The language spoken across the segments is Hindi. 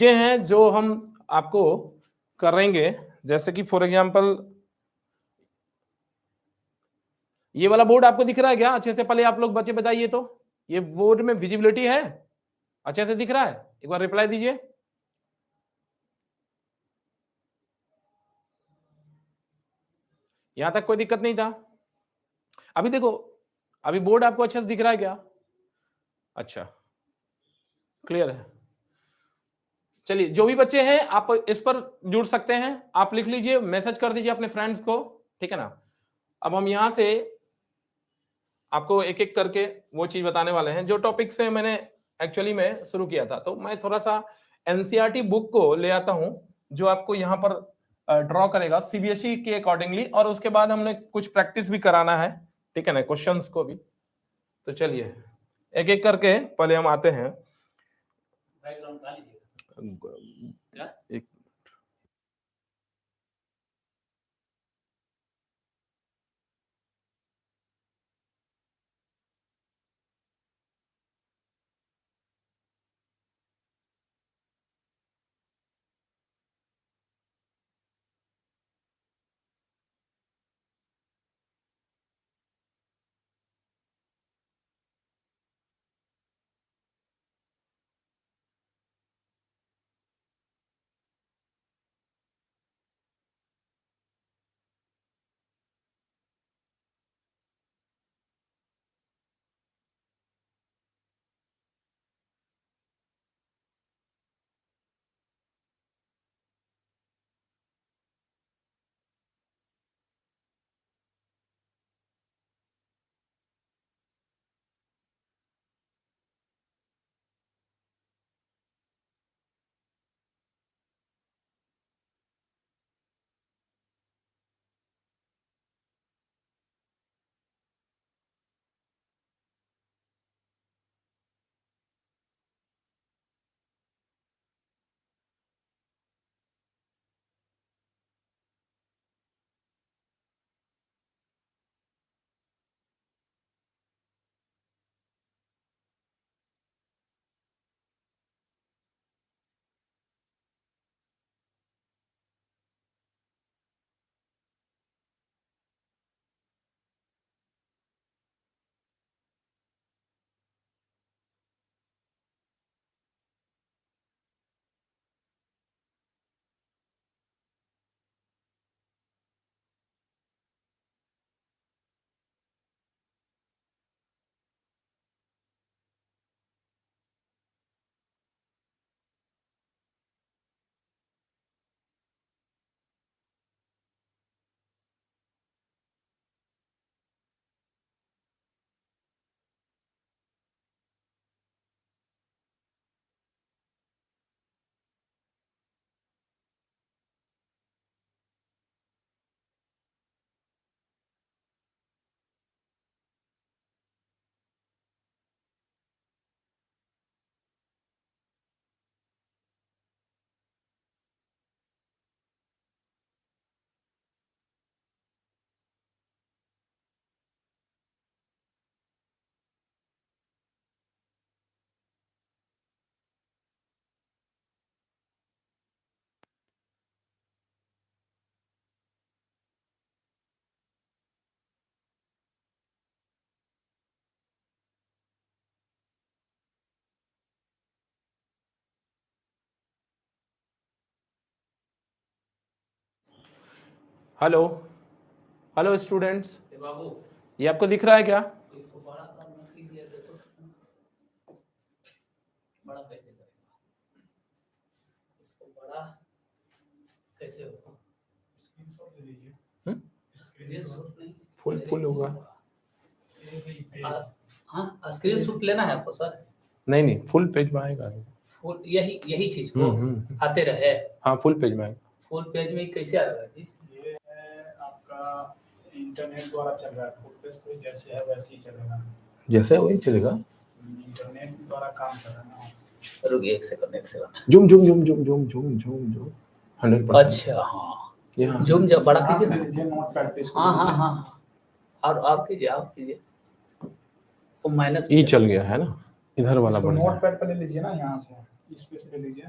ये हैं जो हम आपको करेंगे, जैसे कि फॉर एग्जांपल ये वाला बोर्ड आपको दिख रहा है क्या अच्छे से? पहले आप लोग बच्चे बताइए तो, ये बोर्ड में विजिबिलिटी है, अच्छे से दिख रहा है? एक बार रिप्लाई दीजिए। यहां तक कोई दिक्कत नहीं था? अभी देखो, अभी बोर्ड आपको अच्छे से दिख रहा है क्या? अच्छा, क्लियर है। चलिए, जो भी बच्चे हैं आप इस पर जुड़ सकते हैं, आप लिख लीजिए, मैसेज कर दीजिए अपने फ्रेंड्स को, ठीक है ना। अब हम यहां से आपको एक एक करके वो चीज बताने वाले हैं जो टॉपिक से मैंने एक्चुअली में शुरू किया था। तो मैं थोड़ा सा एनसीईआरटी बुक को ले आता हूं जो आपको यहाँ पर ड्रॉ करेगा सीबीएसई के अकॉर्डिंगली, और उसके बाद हमने कुछ प्रैक्टिस भी कराना है, ठीक है ना, क्वेश्चंस को भी। तो चलिए एक एक करके पहले हम आते हैं। एक हेलो हेलो स्टूडेंट्स, ये आपको दिख रहा है क्या? इसको बड़ा कम मत कीजिए, देखो बड़ा कैसे करेगा, इसको बड़ा कैसे होगा? स्क्रीनशॉट ले लीजिए। स्क्रीनशॉट नहीं, फुल होगा। हाँ, स्क्रीनशॉट लेना है आपको सर? नहीं, फुल पेज में आएगा। फुल यही चीज को आते रहे। हाँ, फुल पेज में आएगा। फुल पेज में कैसे आएगा जी? ये है आपका इंटरनेट द्वारा चल रहा है, फुल पेज तो जैसे है वैसे ही चलेगा। जैसे वही चलेगा, इंटरनेट द्वारा काम कर रहा है ना। रुकिए एक सेकंड। जूम 100%। अच्छा हाँ, जूम जब बड़ा कीजिए ना। नोटपैड पे इसको हाँ, और आप कीजिए वो माइनस ई चल गया है ना, इधर वाला इसको बढ़ गया। नोटपैड पे ले लीजिए ना, यहाँ से इस पे से ले लीजिए।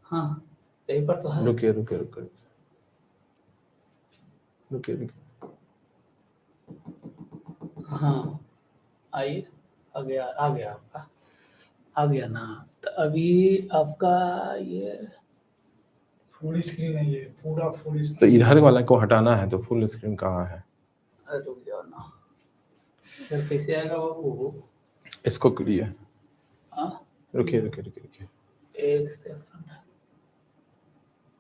हाँ यहीं पर तो है। रुकिए रुकिए रुकिए रुकिए रुकिए, हाँ आइए, आ गया आपका, आ गया ना। तो अभी आपका ये फुल स्क्रीन है ये, पूरा फुल तो स्क्रीन। इधर वाला को हटाना है, तो फुल स्क्रीन कहाँ है? रुक जाओ ना, इधर कैसे आएगा बाबू? इसको करिए, हाँ रुकिए रुकिए रुकिए रुकिए, एक सेकंड।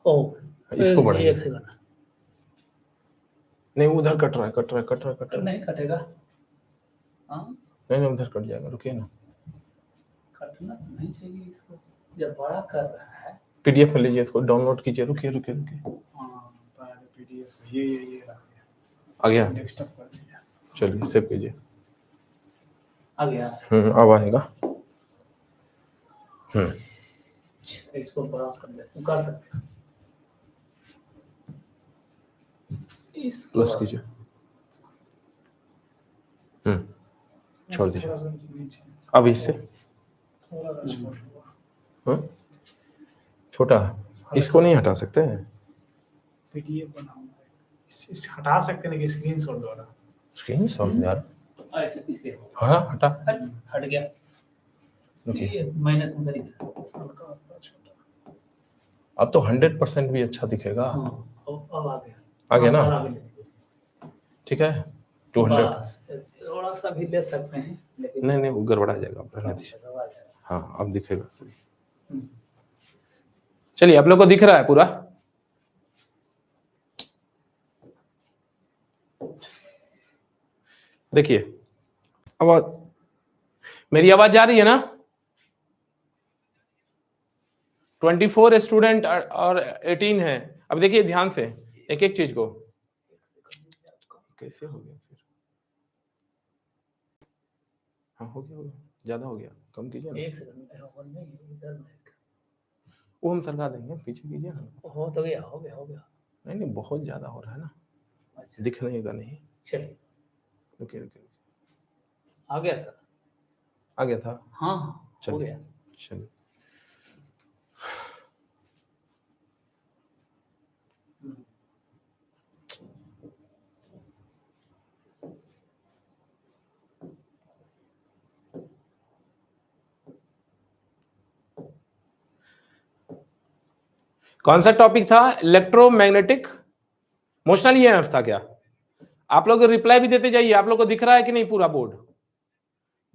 ओ इसको बढ़ाइए। एक सेकंड, नहीं उधर कट रहा है, कट रहा है, कट रहा है, कट रहा है। नहीं कटेगा। हाँ नहीं नहीं उधर कट जाएगा, रुकिए ना। कटना तो नहीं चाहिए इसको, जब बड़ा कर रहा है। पीडीएफ में लीजिए, इसको डाउनलोड कीजिए, रुकिए रुकिए रुकिए। हाँ पहले पीडीएफ ये रख दिया, आ गया, डेस्कटॉप कर दिया। चलिए सेव कीजिए। आ गया। अब आएगा। इसको बड़ा कर दे, तुम कर सकते हो। इसको प्लस कीजिए। छोड़ दीजिए। थोड़ा सा नीचे, अब इससे थोड़ा सा छोटा हुआ। छोटा, इसको नहीं हटा सकते हैं? पीडीएफ बनाऊंगा, इस हटा सकते हैं कि स्क्रीनशॉट द्वारा। स्क्रीन शॉट यार, ऐसे किसे हो? हाँ हटा। हट गया। रुकिए, ये माइनस में करिए। हल्का हल्का छोटा। अब तो 100% भी अच्छा दिखेगा। हाँ अब आ गया। आ गया ना? सर, आ गया। ठीक है 200। बस, थोड़ा सा भी ले सकते हैं लेकिन नहीं नहीं वो गड़बड़ा जाएगा, अब रहने दीजिए। दबा जाएगा। हाँ अब दिखेगा सही। हम्म। चलिए आप लोग को दिख रहा है पूरा? देखिए आवाज, मेरी आवाज जा रही है ना? 24 स्टूडेंट और 18 है। अब देखिए ध्यान से एक एक चीज को। कैसे हो गया फिर? हाँ हो गया, ज्यादा हो गया, कम कीजिए ना। एक सेकंड और नहीं, इधर माइक वो हम सरका देंगे, पीछे कीजिए ना। हो तो गया, हो गया। नहीं नहीं बहुत ज्यादा हो रहा है ना, अच्छा दिख नहीं का नहीं। चलिए, रुकिए रुकिए, आ गया सर। आ गया था। हाँ हाँ हो चलिए। गया। चलिए कौन सा टॉपिक था? इलेक्ट्रोमैग्नेटिक मोशनल ईएमएफ था क्या? आप लोग रिप्लाई भी देते जाइए। आप लोग को दिख रहा है कि नहीं पूरा बोर्ड?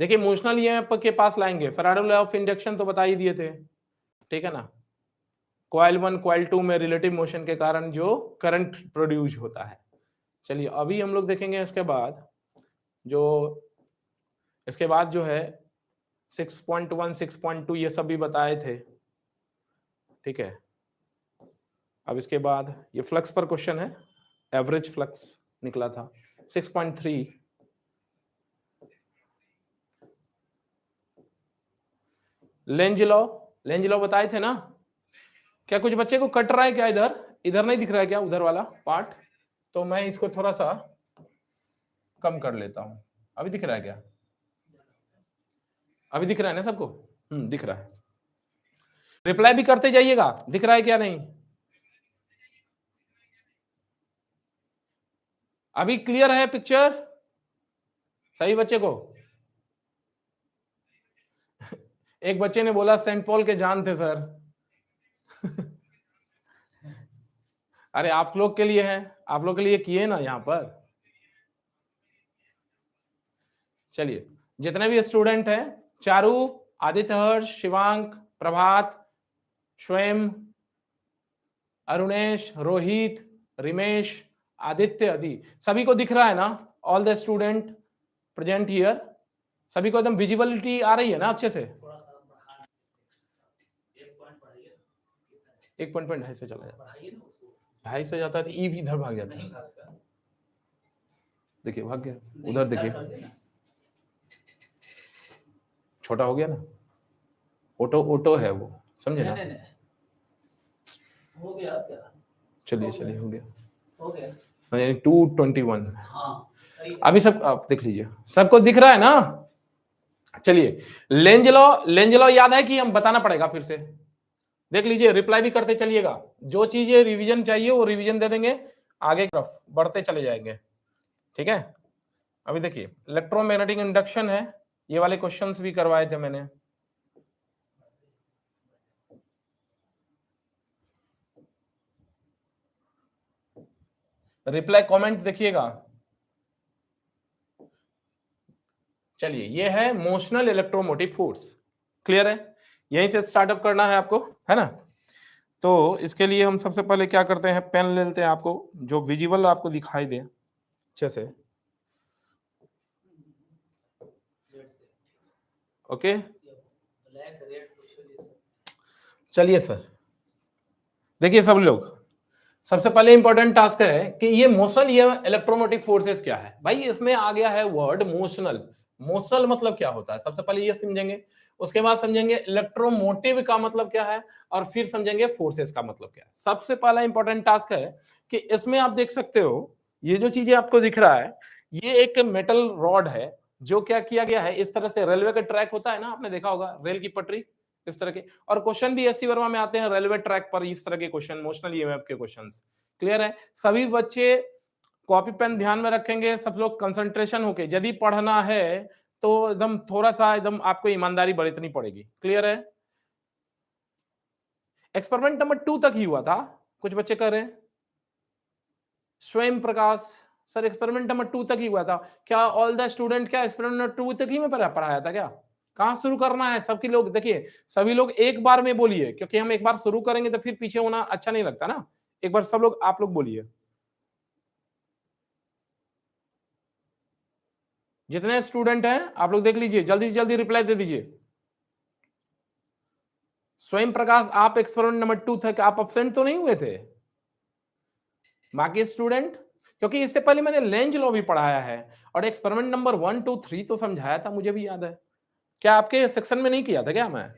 देखिए मोशनल ईएमएफ के पास लाएंगे, फैराडे लॉ ऑफ इंडक्शन तो बता ही दिए थे, ठीक है ना? कॉइल 1 कॉइल 2 में रिलेटिव मोशन के कारण जो करंट प्रोड्यूस होता है। चलिए अभी हम लोग देखेंगे इसके बाद जो है 6.1 6.2 ये सब भी बताए थे, ठीक है? अब इसके बाद ये फ्लक्स पर क्वेश्चन है, एवरेज फ्लक्स निकला था 6.3। लेंज लॉ बताए थे ना? क्या कुछ बच्चे को कट रहा है क्या? इधर नहीं दिख रहा है क्या उधर वाला पार्ट? तो मैं इसको थोड़ा सा कम कर लेता हूं। अभी दिख रहा है क्या? अभी दिख रहा है ना सबको? दिख रहा है। रिप्लाई भी करते जाइएगा, दिख रहा है क्या नहीं? अभी क्लियर है पिक्चर सही बच्चे को? एक बच्चे ने बोला सेंट पॉल के जान थे सर। अरे आप लोग के लिए है, आप लोग के लिए किए ना यहां पर। चलिए जितने भी स्टूडेंट हैं, चारू, आदित्य, हर्ष, शिवांक, प्रभात, स्वयं, अरुणेश, रोहित, रिमेश, आदित्य, आदि सभी को दिख रहा है ना? All the student present here, सभी को एकदम विजिबिलिटी आ रही है ना अच्छे से? एक पॉइंट 2.5 से चला जाता है, 2.5 से जाता है तो ई भी इधर भाग जाता है। देखिए भाग गया उधर, देखिए छोटा हो गया ना, ऑटो है वो, समझे ना? हो गया क्या? चलिए हो गया, हो गया। यानी 221। हाँ सही। अभी सब आप देख लीजिए, सबको दिख रहा है ना? चलिए लेंज लॉ याद है कि हम बताना पड़ेगा फिर से? देख लीजिए, रिप्लाई भी करते चलिएगा। जो चीजें रिवीजन चाहिए वो रिवीजन दे देंगे, आगे की तरफ बढ़ते चले जाएंगे। ठीक है, अभी देखिए इलेक्ट्रोमैग्नेटिक इंडक्शन है, ये वाले क्वेश्चंस भी करवाए थे मैंने। रिप्लाई कमेंट देखिएगा। चलिए, ये है मोशनल इलेक्ट्रोमोटिव फोर्स। क्लियर है, यहीं से स्टार्टअप करना है आपको, है ना। तो इसके लिए हम सबसे पहले क्या करते हैं, पेन ले लेते हैं, आपको जो विजिबल आपको दिखाई दे अच्छे से। ओके, चलिए सर, देखिए सब लोग, सबसे पहले इंपॉर्टेंट टास्क है कि ये मोशनल, ये इलेक्ट्रोमोटिव फोर्सेस क्या है भाई। इसमें आ गया है वर्ड मोशनल। मोशनल मतलब क्या होता है, सबसे पहले ये समझेंगे, उसके बाद समझेंगे इलेक्ट्रोमोटिव का मतलब क्या है, और फिर समझेंगे फोर्सेस का मतलब क्या है। सबसे पहला इंपॉर्टेंट टास्क है कि इसमें आप देख सकते हो, ये जो चीजें आपको दिख रहा है, ये एक मेटल रॉड है, जो क्या किया गया है, इस तरह से रेलवे का ट्रैक होता है ना, आपने देखा होगा रेल की पटरी इस तरह के, और क्वेश्चन भी एससी वर्मा में आते हैं रेलवे ट्रैक पर इस तरह के क्वेश्चन, मोशनल ईएमएफ के क्वेश्चंस। क्लियर है, सभी बच्चे कॉपी पेन ध्यान में रखेंगे, सब लोग कंसंट्रेशन होके, यदि पढ़ना है तो एकदम थोड़ा सा एकदम आपको ईमानदारी बरतनी पड़ेगी। क्लियर है, एक्सपेरिमेंट नंबर 2 तक ही हुआ था, कुछ बच्चे कह रहे हैं स्वयं प्रकाश सर एक्सपेरिमेंट नंबर 2 तक ही हुआ था क्या, ऑल द स्टूडेंट क्या एक्सपेरिमेंट नंबर 2 तक ही में पढ़ाया था क्या, कहां शुरू करना है सबकी लोग, देखिए सभी लोग एक बार में बोलिए, क्योंकि हम एक बार शुरू करेंगे तो फिर पीछे होना अच्छा नहीं लगता ना। एक बार सब लोग, आप लोग बोलिए, जितने स्टूडेंट हैं आप लोग देख लीजिए, जल्दी से जल्दी रिप्लाई दे दीजिए। स्वयं प्रकाश, आप एक्सपेरिमेंट नंबर 2 तक आप अब्सेंट तो नहीं हुए थे, बाकी स्टूडेंट, क्योंकि इससे पहले मैंने लेंज लॉ भी पढ़ाया है, और एक्सपेरिमेंट नंबर 1 2 3 तो समझाया था, मुझे भी याद है। क्या आपके सेक्शन में नहीं किया था क्या मैं?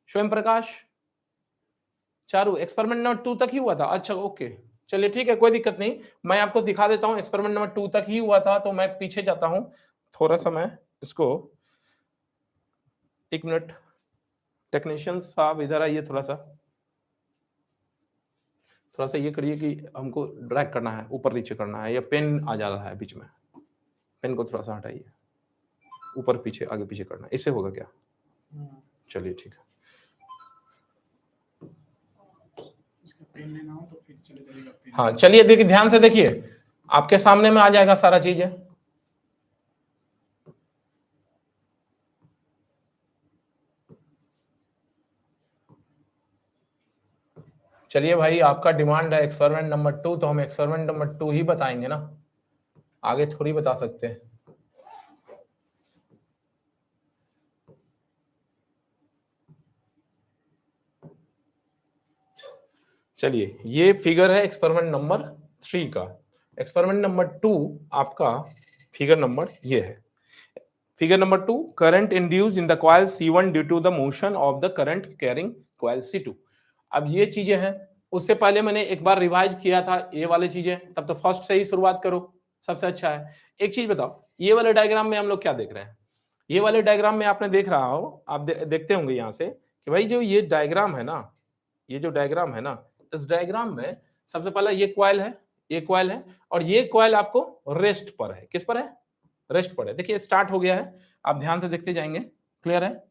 स्वयं प्रकाश, चारू, एक्सपेरिमेंट नंबर 2 तक ही हुआ था, अच्छा ओके, चलिए ठीक है, कोई दिक्कत नहीं, मैं आपको दिखा देता हूं, एक्सपेरिमेंट नंबर 2 तक ही हुआ था, तो मैं पीछे जाता हूं थोड़ा सा, मैं इसको, एक मिनट, टेक्नीशियन साहब इधर आइए, थोड़ा सा ये करिए कि हमको ड्रैग करना है, ऊपर नीचे करना है, या पेन आ जा रहा है बीच में, पेन को थोड़ा सा हटाइए, ऊपर पीछे आगे पीछे करना है, इससे होगा क्या? चलिए ठीक है, पेन लेना हो तो फिर चले जाएगा पेन। हाँ चलिए, देखिए ध्यान से देखिए, आपके सामने में आ जाएगा सारा चीज है। चलिए भाई, आपका डिमांड है एक्सपेरिमेंट नंबर 2, तो हम एक्सपेरिमेंट नंबर 2 ही बताएंगे ना, आगे थोड़ी बता सकते हैं। चलिए, ये फिगर है एक्सपेरिमेंट नंबर 3 का। एक्सपेरिमेंट नंबर 2 आपका फिगर नंबर ये है, figure number 2, current induced in the coil C1 due to the motion of the current carrying coil C2। अब ये चीजें हैं, उससे पहले मैंने एक बार रिवाइज किया था ये वाली चीजें, तब तो फर्स्ट से ही शुरुआत करो, सबसे अच्छा है। एक चीज बताओ, ये वाले डायग्राम में हम लोग क्या देख रहे हैं, ये वाले डायग्राम में आपने देख रहा हो, आप देखते होंगे यहाँ से कि भाई जो ये डायग्राम है ना, ये जो डायग्राम है ना, इस डायग्राम में सबसे पहला ये कॉइल है, ये कॉइल है, और ये कॉइल आपको रेस्ट पर है, किस पर है? रेस्ट पर है। देखिए स्टार्ट हो गया है, आप ध्यान से देखते जाएंगे। क्लियर है,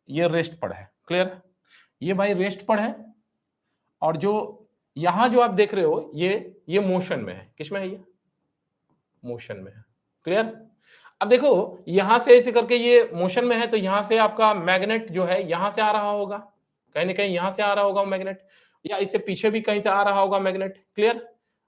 ये रेस्ट पर है। क्लियर है, ये भाई रेस्ट पर है, और जो यहां जो आप देख रहे हो ये मोशन में है, किसमें है? ये मोशन में है। क्लियर, अब देखो यहां से ऐसे करके ये मोशन में है, तो यहां से आपका मैग्नेट जो है यहां से आ रहा होगा, कहीं ना कहीं यहां से आ रहा होगा मैग्नेट, या इससे पीछे भी कहीं से आ रहा होगा मैग्नेट। क्लियर,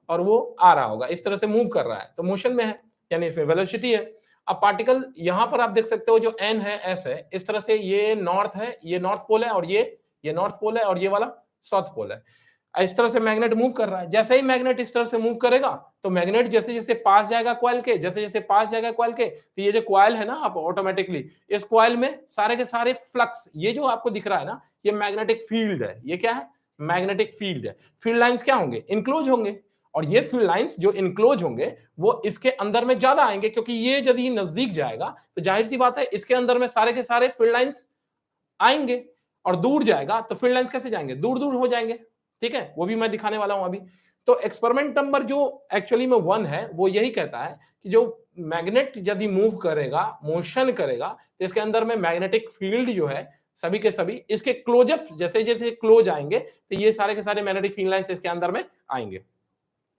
और वो आ रहा होगा, इस तरह से मूव कर रहा है, तो मोशन में है, यानी इसमें वेलोसिटी है। अब पार्टिकल यहां पर आप देख सकते हो, जो एन है, एस है, इस तरह से ये नॉर्थ है, ये नॉर्थ पोल है, और ये नॉर्थ पोल है, और ये वाला साउथ पोल है। इस तरह से मैग्नेट मूव कर रहा है। जैसे ही मैग्नेट इस तरह से मूव करेगा, तो मैग्नेट जैसे जैसे पास जाएगा कॉइल के, जैसे जैसे पास जाएगा कॉइल के, तो ये जो कॉइल है ना, आप ऑटोमेटिकली इस कॉइल में सारे के सारे फ्लक्स, ये जो आपको दिख रहा है ना, ये मैग्नेटिक फील्ड है। ये क्या है? मैग्नेटिक फील्ड है। फील्ड लाइंस क्या होंगे? इनक्लोज होंगे, और ये फील्ड लाइंस जो इनक्लोज होंगे वो इसके अंदर में ज्यादा आएंगे, क्योंकि ये यदि नजदीक जाएगा तो जाहिर सी बात है इसके अंदर में सारे के सारे फील्ड लाइंस आएंगे। और दूर जाएगा तो फील्ड लाइंस कैसे जाएंगे, दूर दूर हो जाएंगे, ठीक है, वो भी मैं दिखाने वाला हूं अभी। तो एक्सपेरिमेंट नंबर जो एक्चुअली में 1 है वो यही कहता है कि जो मैग्नेट यदि मूव करेगा, मोशन करेगा, तो इसके अंदर में मैग्नेटिक फील्ड जो है सभी के सभी इसके क्लोजअप जैसे जैसे क्लोज आएंगे तो ये सारे के सारे मैग्नेटिक फील्ड लाइंस इसके अंदर में आएंगे।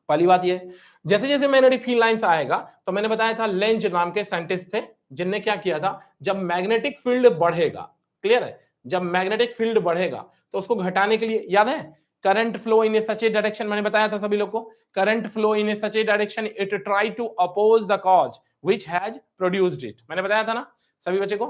पहली बात ये, जैसे जैसे मैग्नेटिक फील्ड लाइंस आएगा, तो मैंने बताया था लेंज नाम के साइंटिस्ट थे जिनने क्या किया था, जब मैग्नेटिक फील्ड बढ़ेगा, क्लियर है, जब मैग्नेटिक फील्ड बढ़ेगा तो उसको घटाने के लिए, याद है, current flow in a such a direction, मैंने बताया था सभी लोग को, current flow in a such a direction it try to oppose the cause which has produced it, मैंने बताया था ना सभी बच्चे को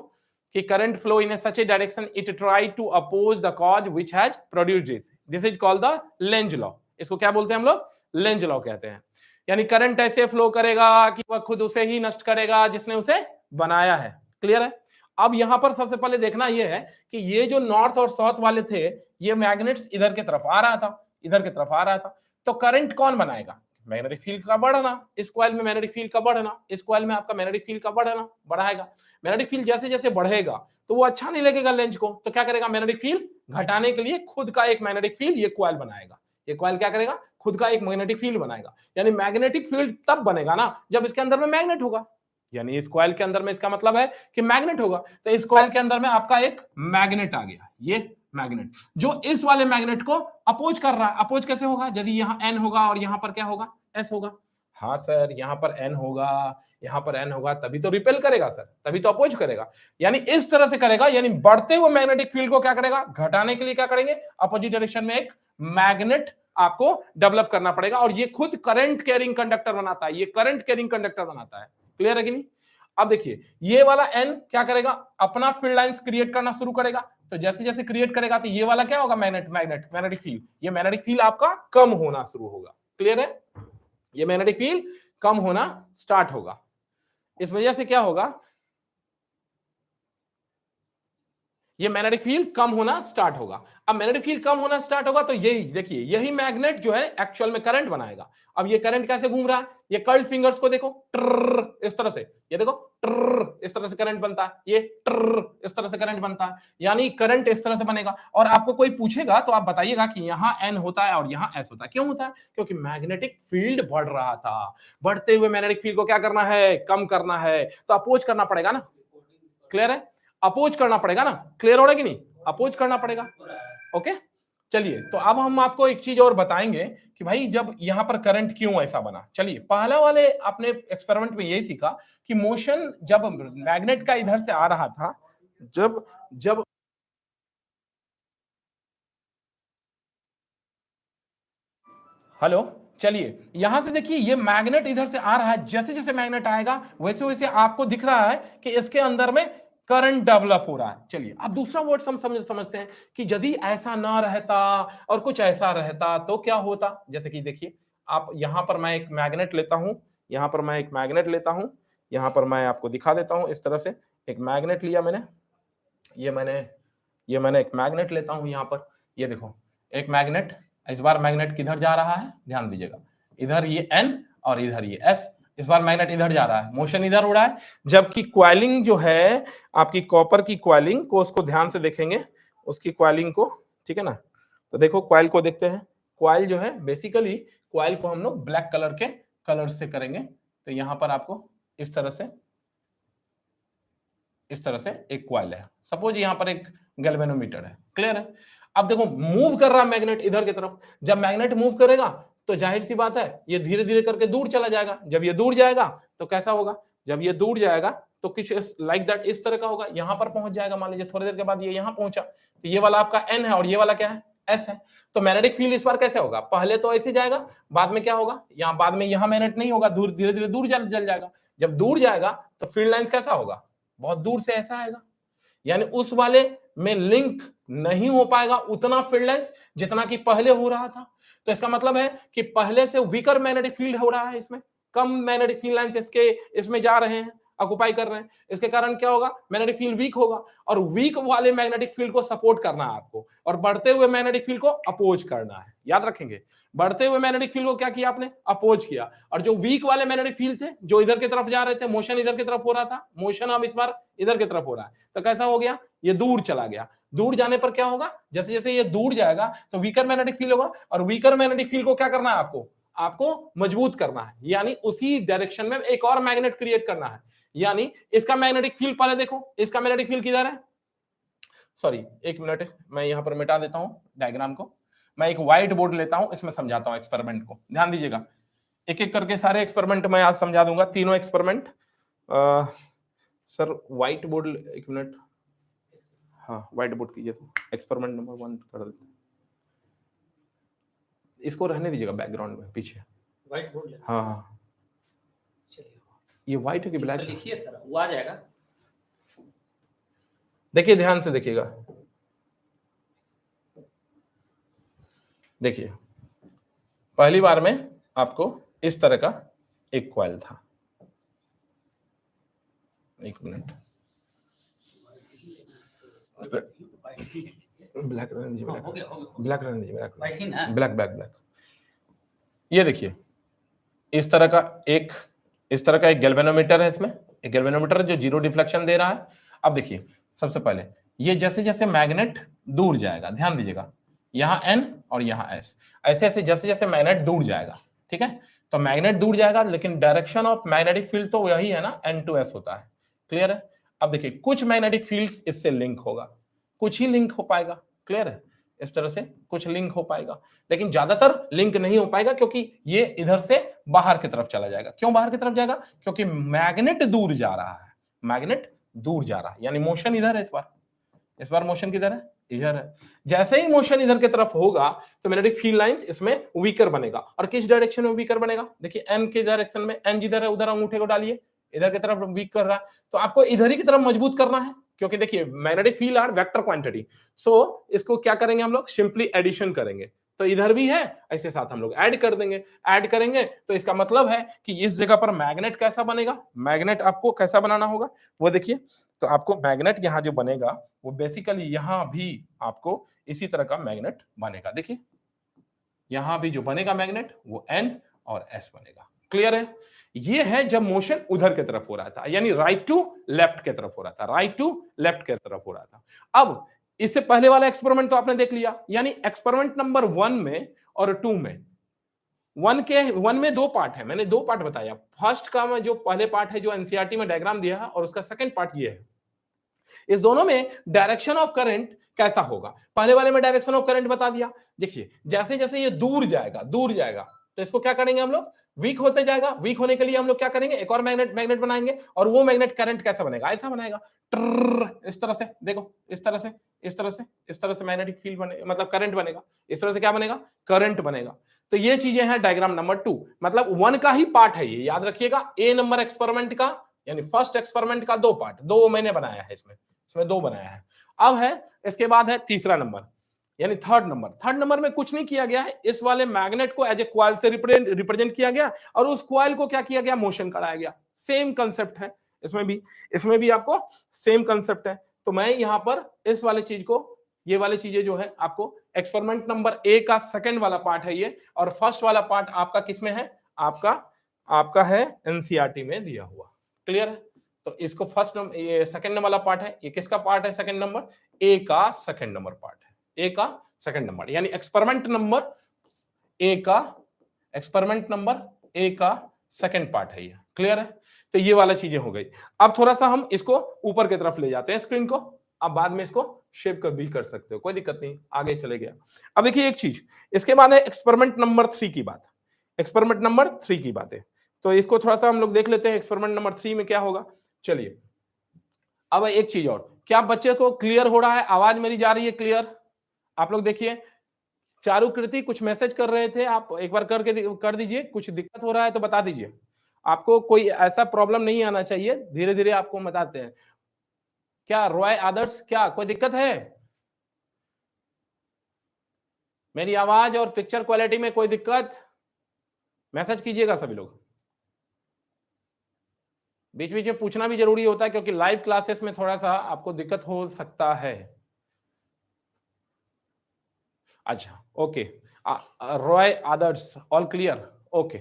कि current flow in a such a direction it try to oppose the cause which has produced it, this is called the Lenz law. इसको क्या बोलते हैं हम लोग, लेंज लॉ कहते हैं। यानी करंट ऐसे फ्लो करेगा कि वह खुद उसे ही नष्ट करेगा जिसने उसे बनाया है, क्लियर है। अब यहां पर सबसे पहले देखना यह है कि ये जो नॉर्थ और साउथ वाले थे, ये मैग्नेट्स इधर की तरफ आ रहा था, इधर की तरफ आ रहा था, तो करंट कौन बनाएगा, मैग्नेटिक फील्ड का बढ़ना, इस कॉइल में मैग्नेटिक फील्ड का बढ़ना, इस कॉइल में आपका मैग्नेटिक फील्ड का बढ़ना बढ़ाएगा। मैग्नेटिक फील्ड जैसे जैसे बढ़ेगा तो वो अच्छा नहीं लगेगा लेंज को, तो क्या करेगा, मैग्नेटिक फील्ड घटाने के लिए खुद का एक मैग्नेटिक फील्ड ये कॉइल बनाएगा, ये कॉइल क्या करेगा, खुद का एक मैग्नेटिक फील्ड बनाएगा। यानी मैग्नेटिक फील्ड तब बनेगा ना जब इसके अंदर में मैग्नेट होगा, यानी इस कॉइल के अंदर में इसका मतलब है कि मैग्नेट होगा, तो इस कॉइल के अंदर में आपका एक मैग्नेट आ गया, ये मैग्नेट जो इस वाले मैग्नेट को अपोज कर रहा है। अपोज कैसे होगा, यदि यहाँ एन होगा और यहाँ पर क्या होगा, एस होगा, हाँ सर यहाँ पर एन होगा, यहाँ पर एन होगा, तभी तो रिपेल करेगा सर, तभी तो अपोज करेगा, यानी इस तरह से करेगा। यानी बढ़ते हुए मैग्नेटिक फील्ड को क्या करेगा, घटाने के लिए क्या करेंगे, अपोजिट डायरेक्शन में एक मैग्नेट आपको डेवलप करना पड़ेगा, और ये खुद करंट कैरिंग कंडक्टर बनाता है, ये करंट कैरिंग कंडक्टर बनाता है, क्लियर है कि नहीं। अब देखिए ये वाला एन क्या करेगा, अपना फील्ड लाइंस क्रिएट करना शुरू करेगा, तो जैसे जैसे क्रिएट करेगा तो ये वाला क्या होगा, मैग्नेटिक फील्ड, ये मैग्नेटिक फील्ड आपका कम होना शुरू होगा, क्लियर है, ये मैग्नेटिक फील्ड कम होना स्टार्ट होगा। इस वजह से क्या होगा, ये मैग्नेटिक फील्ड कम होना स्टार्ट होगा। अब मैग्नेटिक फील्ड कम होना स्टार्ट होगा तो यही देखिए, यही मैग्नेट जो है एक्चुअल में करंट बनाएगा। अब ये करंट कैसे घूम रहा है, ये कर्ल्ड फिंगर्स को देखो, ट्रर इस तरह से, ये देखो ट्रर इस तरह से करंट बनता है, ये ट्रर इस तरह से करंट बनता है, यानी करंट इस तरह से बनेगा। और आपको कोई पूछेगा तो आप बताइएगा कि यहाँ एन होता है और यहाँ एस होता है, क्यों होता है, क्योंकि मैग्नेटिक फील्ड बढ़ रहा था, बढ़ते हुए मैग्नेटिक फील्ड को क्या करना है, कम करना है, तो अपोज करना पड़ेगा ना, क्लियर है, अपोज करना पड़ेगा ना, क्लियर हो रहा है कि नहीं, अपोज करना पड़ेगा, ओके। चलिए तो अब हम आपको एक चीज और बताएंगे कि भाई जब यहां पर करंट क्यों ऐसा बना। चलिए पहला वाले आपने एक्सपेरिमेंट में यही सीखा कि मोशन जब मैग्नेट का इधर से आ रहा था, जब जब हेलो, चलिए यहां से देखिए ये मैग्नेट इधर से आ रहा है, जैसे जैसे मैग्नेट आएगा वैसे वैसे आपको दिख रहा है कि इसके अंदर में करंट डेवलप हो रहा है। चलिए अब दूसरा वर्ड समझते हैं कि यदि ऐसा ना रहता और कुछ ऐसा रहता तो क्या होता। जैसे कि देखिए आप यहां पर मैं एक मैग्नेट लेता हूं, यहां पर मैं एक मैग्नेट लेता हूं, यहां पर मैं आपको दिखा देता हूं, इस तरह से एक मैग्नेट लिया मैंने, ये मैंने एक मैग्नेट लेता हूं यहां पर, ये देखो एक मैग्नेट, इस बार मैग्नेट किधर जा रहा है, ध्यान दीजिएगा, इधर ये एन और इधर ये एस, इस बार मैग्नेट इधर जा रहा है, मोशन इधर हो रहा है, जबकि क्वाइलिंग जो है आपकी कॉपर की क्वाइलिंग को, उसको ध्यान से देखेंगे उसकी क्वाइलिंग को, ठीक है ना। तो देखो क्वाइल को देखते हैं, क्वाइल जो है बेसिकली क्वाइल को हम लोग ब्लैक कलर के कलर से करेंगे। तो यहां पर आपको इस तरह से एक क्वाइल है, सपोज यहां पर एक गैल्वेनोमीटर है, क्लियर है। अब देखो मूव कर रहा मैग्नेट इधर की तरफ, जब मैग्नेट मूव करेगा तो जाहिर सी बात है ये धीरे धीरे करके दूर चला जाएगा, जब ये दूर जाएगा तो कैसा होगा, जब ये दूर जाएगा तो कुछ लाइक दैट इस तरह का होगा, यहां पर पहुंच जाएगा, मान लीजिए थोड़ी देर के बाद ये यहां पहुंचा, तो ये वाला आपका एन है और ये वाला क्या है, एस है। तो मैग्नेटिक फील्ड इस बार कैसे होगा, पहले तो ऐसे जाएगा, बाद में क्या होगा, यहाँ बाद में यहाँ मैग्नेट नहीं होगा, दूर धीरे धीरे दूर जल जाएगा, जब दूर जाएगा तो फील्ड लाइंस कैसा होगा, बहुत दूर से ऐसा आएगा, यानी उस वाले में लिंक नहीं हो पाएगा उतना फील्ड लाइंस जितना कि पहले हो रहा था। तो इसका मतलब है कि पहले से वीकर मैग्नेटिक फील्ड हो रहा है, इसमें कम मैग्नेटिक फील्ड लाइंस इसमें जा रहे हैं, ऑक्युपाई कर रहे हैं। इसके कारण क्या होगा, मैग्नेटिक फील्ड वीक होगा, और वीक वाले मैग्नेटिक फील्ड को सपोर्ट करना है आपको, और बढ़ते हुए मैग्नेटिक फील्ड को अपोज करना है। याद रखेंगे, बढ़ते हुए मैग्नेटिक फील्ड को क्या किया आपने, अपोज किया, और जो वीक वाले मैग्नेटिक फील्ड थे जो इधर की तरफ जा रहे थे, मोशन इधर की तरफ हो रहा था, मोशन अब इस बार इधर की तरफ हो रहा है, तो कैसा हो गया, ये दूर चला गया। दूर जाने पर क्या होगा, जैसे जैसे ये दूर जाएगा तो वीकर मैग्नेटिक फील्ड होगा, और वीकर मैग्नेटिक फील्ड को क्या करना है आपको मजबूत करना है, यानी उसी डायरेक्शन में एक और मैग्नेट क्रिएट करना है। यानी इसका मैग्नेटिक फील्ड पहले देखो, इसका मैग्नेटिक फील्ड किधर है, सॉरी एक मिनट, मैं यहां पर मिटा देता हूं डायग्राम को, मैं एक व्हाइट बोर्ड लेता हूं, इसमें समझाता हूं एक्सपेरिमेंट को। ध्यान दीजिएगा, एक एक करके सारे एक्सपेरिमेंट मैं आज समझा दूंगा, तीनों एक्सपेरिमेंट। सर व्हाइट बोर्ड, एक मिनट, हाँ व्हाइट बोर्ड कीजिए, तो एक्सपेरिमेंट नंबर 1 कर देते, इसको रहने दीजिएगा बैकग्राउंड में पीछे, व्हाइट बोर्ड लेना। हाँ हाँ, चलिए, ये व्हाइट है कि ब्लैक है, लिखिए सर, वो आ जाएगा। देखिए ध्यान से देखिएगा, देखिए पहली बार में आपको इस तरह का एक कॉइल था, एक मिनट, ब्लैक रहने दीजिए, हो गया, ब्लैक रहने दीजिए, व्हाइट ही ना, ब्लैक ब्लैक ब्लैक। ये देखिए इस तरह का एक गैल्वेनोमीटर है, इसमें एक गैल्वेनोमीटर जो जीरो डिफ्लेक्शन दे रहा है। अब देखिए सबसे पहले ये जैसे जैसे मैग्नेट दूर जाएगा, ध्यान दीजिएगा, यहाँ N और यहाँ S, ऐसे ऐसे जैसे जैसे मैग्नेट दूर जाएगा, ठीक है, तो मैग्नेट दूर जाएगा, लेकिन डायरेक्शन ऑफ मैग्नेटिक फील्ड तो वही है ना, N to S होता है। क्लियर है? अब देखिए कुछ मैग्नेटिक फील्ड्स इससे लिंक होगा, कुछ ही लिंक हो पाएगा। क्लियर है? इस तरह से कुछ लिंक हो पाएगा, लेकिन ज्यादातर लिंक नहीं हो पाएगा, क्योंकि ये इधर से बाहर की तरफ चला जाएगा। क्यों बाहर की तरफ जाएगा? क्योंकि मैग्नेट दूर जा रहा है, मैग्नेट दूर जा रहा है, यानी मोशन इधर है, इस बार मोशन किधर है, इधर है। जैसे ही मोशन इधर की तरफ होगा तो मैग्नेटिक फील्ड लाइंस इसमें वीकर बनेगा, और किस डायरेक्शन में वीकर बनेगा, देखिए एन के डायरेक्शन में, एन जिधर है उधर अंगूठे को डालिए, इधर की तरफ वीक कर रहा है, तो आपको इधर ही की तरफ मजबूत करना है, क्योंकि देखिए magnetic field are vector quantity. So इसको क्या करेंगे हम लोग, सिंपली एडिशन करेंगे, तो इधर भी है, इसके साथ हम लोग ऐड कर देंगे, ऐड करेंगे तो इसका मतलब है कि इस जगह पर मैग्नेट कैसा बनेगा, मैग्नेट आपको कैसा बनाना होगा वो देखिए, तो आपको मैग्नेट यहां जो बनेगा वो बेसिकली यहां भी आपको इसी तरह का मैग्नेट बनेगा। देखिए यहां भी जो बनेगा मैग्नेट वो N और S बनेगा। क्लियर है? ये है जब मोशन उधर की तरफ हो रहा था, यानी राइट टू लेफ्ट की तरफ हो रहा था, राइट टू लेफ्ट की तरफ हो रहा था। अब इससे पहले वाला एक्सपेरिमेंट तो आपने देख लिया, यानी एक्सपेरिमेंट नंबर 1 में और 2 में, 1 में 2 पार्ट है, मैंने 2 पार्ट बताया। फर्स्ट का में जो पहले पार्ट है जो एनसीईआरटी में डायग्राम दिया है, और उसका सेकंड पार्ट ये है। इस दोनों में डायरेक्शन ऑफ करंट कैसा होगा, पहले वाले में डायरेक्शन ऑफ करंट बता दिया। देखिए जैसे जैसे ये दूर जाएगा तो इसको क्या करेंगे हम लोग, वीक होते जाएगा, वीक होने के लिए हम लोग क्या करेंगे, एक और मैग्नेट बनाएंगे, और वो मैग्नेट करंट कैसा बनेगा, ऐसा बनेगा, इस तरह से, देखो इस तरह से मैग्नेटिक फील्ड बने, मतलब करंट बनेगा, इस तरह से क्या बनेगा, करंट बनेगा। तो ये चीजें हैं डायग्राम नंबर 2, मतलब 1 का ही पार्ट है ये, याद रखिएगा। ए नंबर एक्सपेरिमेंट का, यानी फर्स्ट एक्सपेरिमेंट का 2 पार्ट, 2 मैंने बनाया है, इसमें 2 बनाया है। अब है इसके बाद है तीसरा नंबर, यानी थर्ड नंबर में कुछ नहीं किया गया है, इस वाले मैग्नेट को एज ए कॉइल से रिप्रेजेंट किया गया, और उस कॉइल को क्या किया गया, मोशन कराया गया। सेम कंसेप्ट है इसमें भी आपको सेम कंसेप्ट है। तो मैं यहां पर इस वाले चीज को, ये वाली चीजें जो है आपको एक्सपेरिमेंट नंबर ए का सेकंड वाला पार्ट है ये, और फर्स्ट वाला पार्ट आपका किसमें है, आपका है एनसीईआरटी में दिया हुआ। क्लियर है? तो इसको फर्स्ट नंबर, ये सेकंड वाला पार्ट है, ये किसका पार्ट है, सेकंड नंबर, ए का सेकंड नंबर पार्ट है, ए का सेकंड नंबर, यानी एक्सपेरिमेंट नंबर ए का सेकंड पार्ट है ये। क्लियर है? तो ये वाला चीजें हो गई। अब थोड़ा सा हम इसको ऊपर की तरफ ले जाते हैं स्क्रीन को, अब बाद में इसको शेप कर भी कर सकते हो, कोई दिक्कत नहीं, आगे चले गया। अब देखिए एक चीज, इसके बाद है एक्सपेरिमेंट नंबर 3 की बात, एक्सपेरिमेंट नंबर 3 की बात है, तो इसको थोड़ा सा हम लोग देख लेते हैं एक्सपेरिमेंट नंबर 3 में क्या होगा। चलिए अब एक चीज और, क्या बच्चे को क्लियर हो रहा है, आवाज मेरी जा रही है क्लियर? आप लोग देखिए, चारुकृति कुछ मैसेज कर रहे थे, आप एक बार कर दीजिए, कुछ दिक्कत हो रहा है तो बता दीजिए, आपको कोई ऐसा प्रॉब्लम नहीं आना चाहिए, धीरे धीरे आपको बताते हैं। क्या रॉय आदर्श, क्या कोई दिक्कत है, मेरी आवाज और पिक्चर क्वालिटी में कोई दिक्कत? मैसेज कीजिएगा सभी लोग। बीच बीच में पूछना भी जरूरी होता है क्योंकि लाइव क्लासेस में थोड़ा सा आपको दिक्कत हो सकता है। अच्छा ओके, रॉय आदर्श ऑल क्लियर, ओके।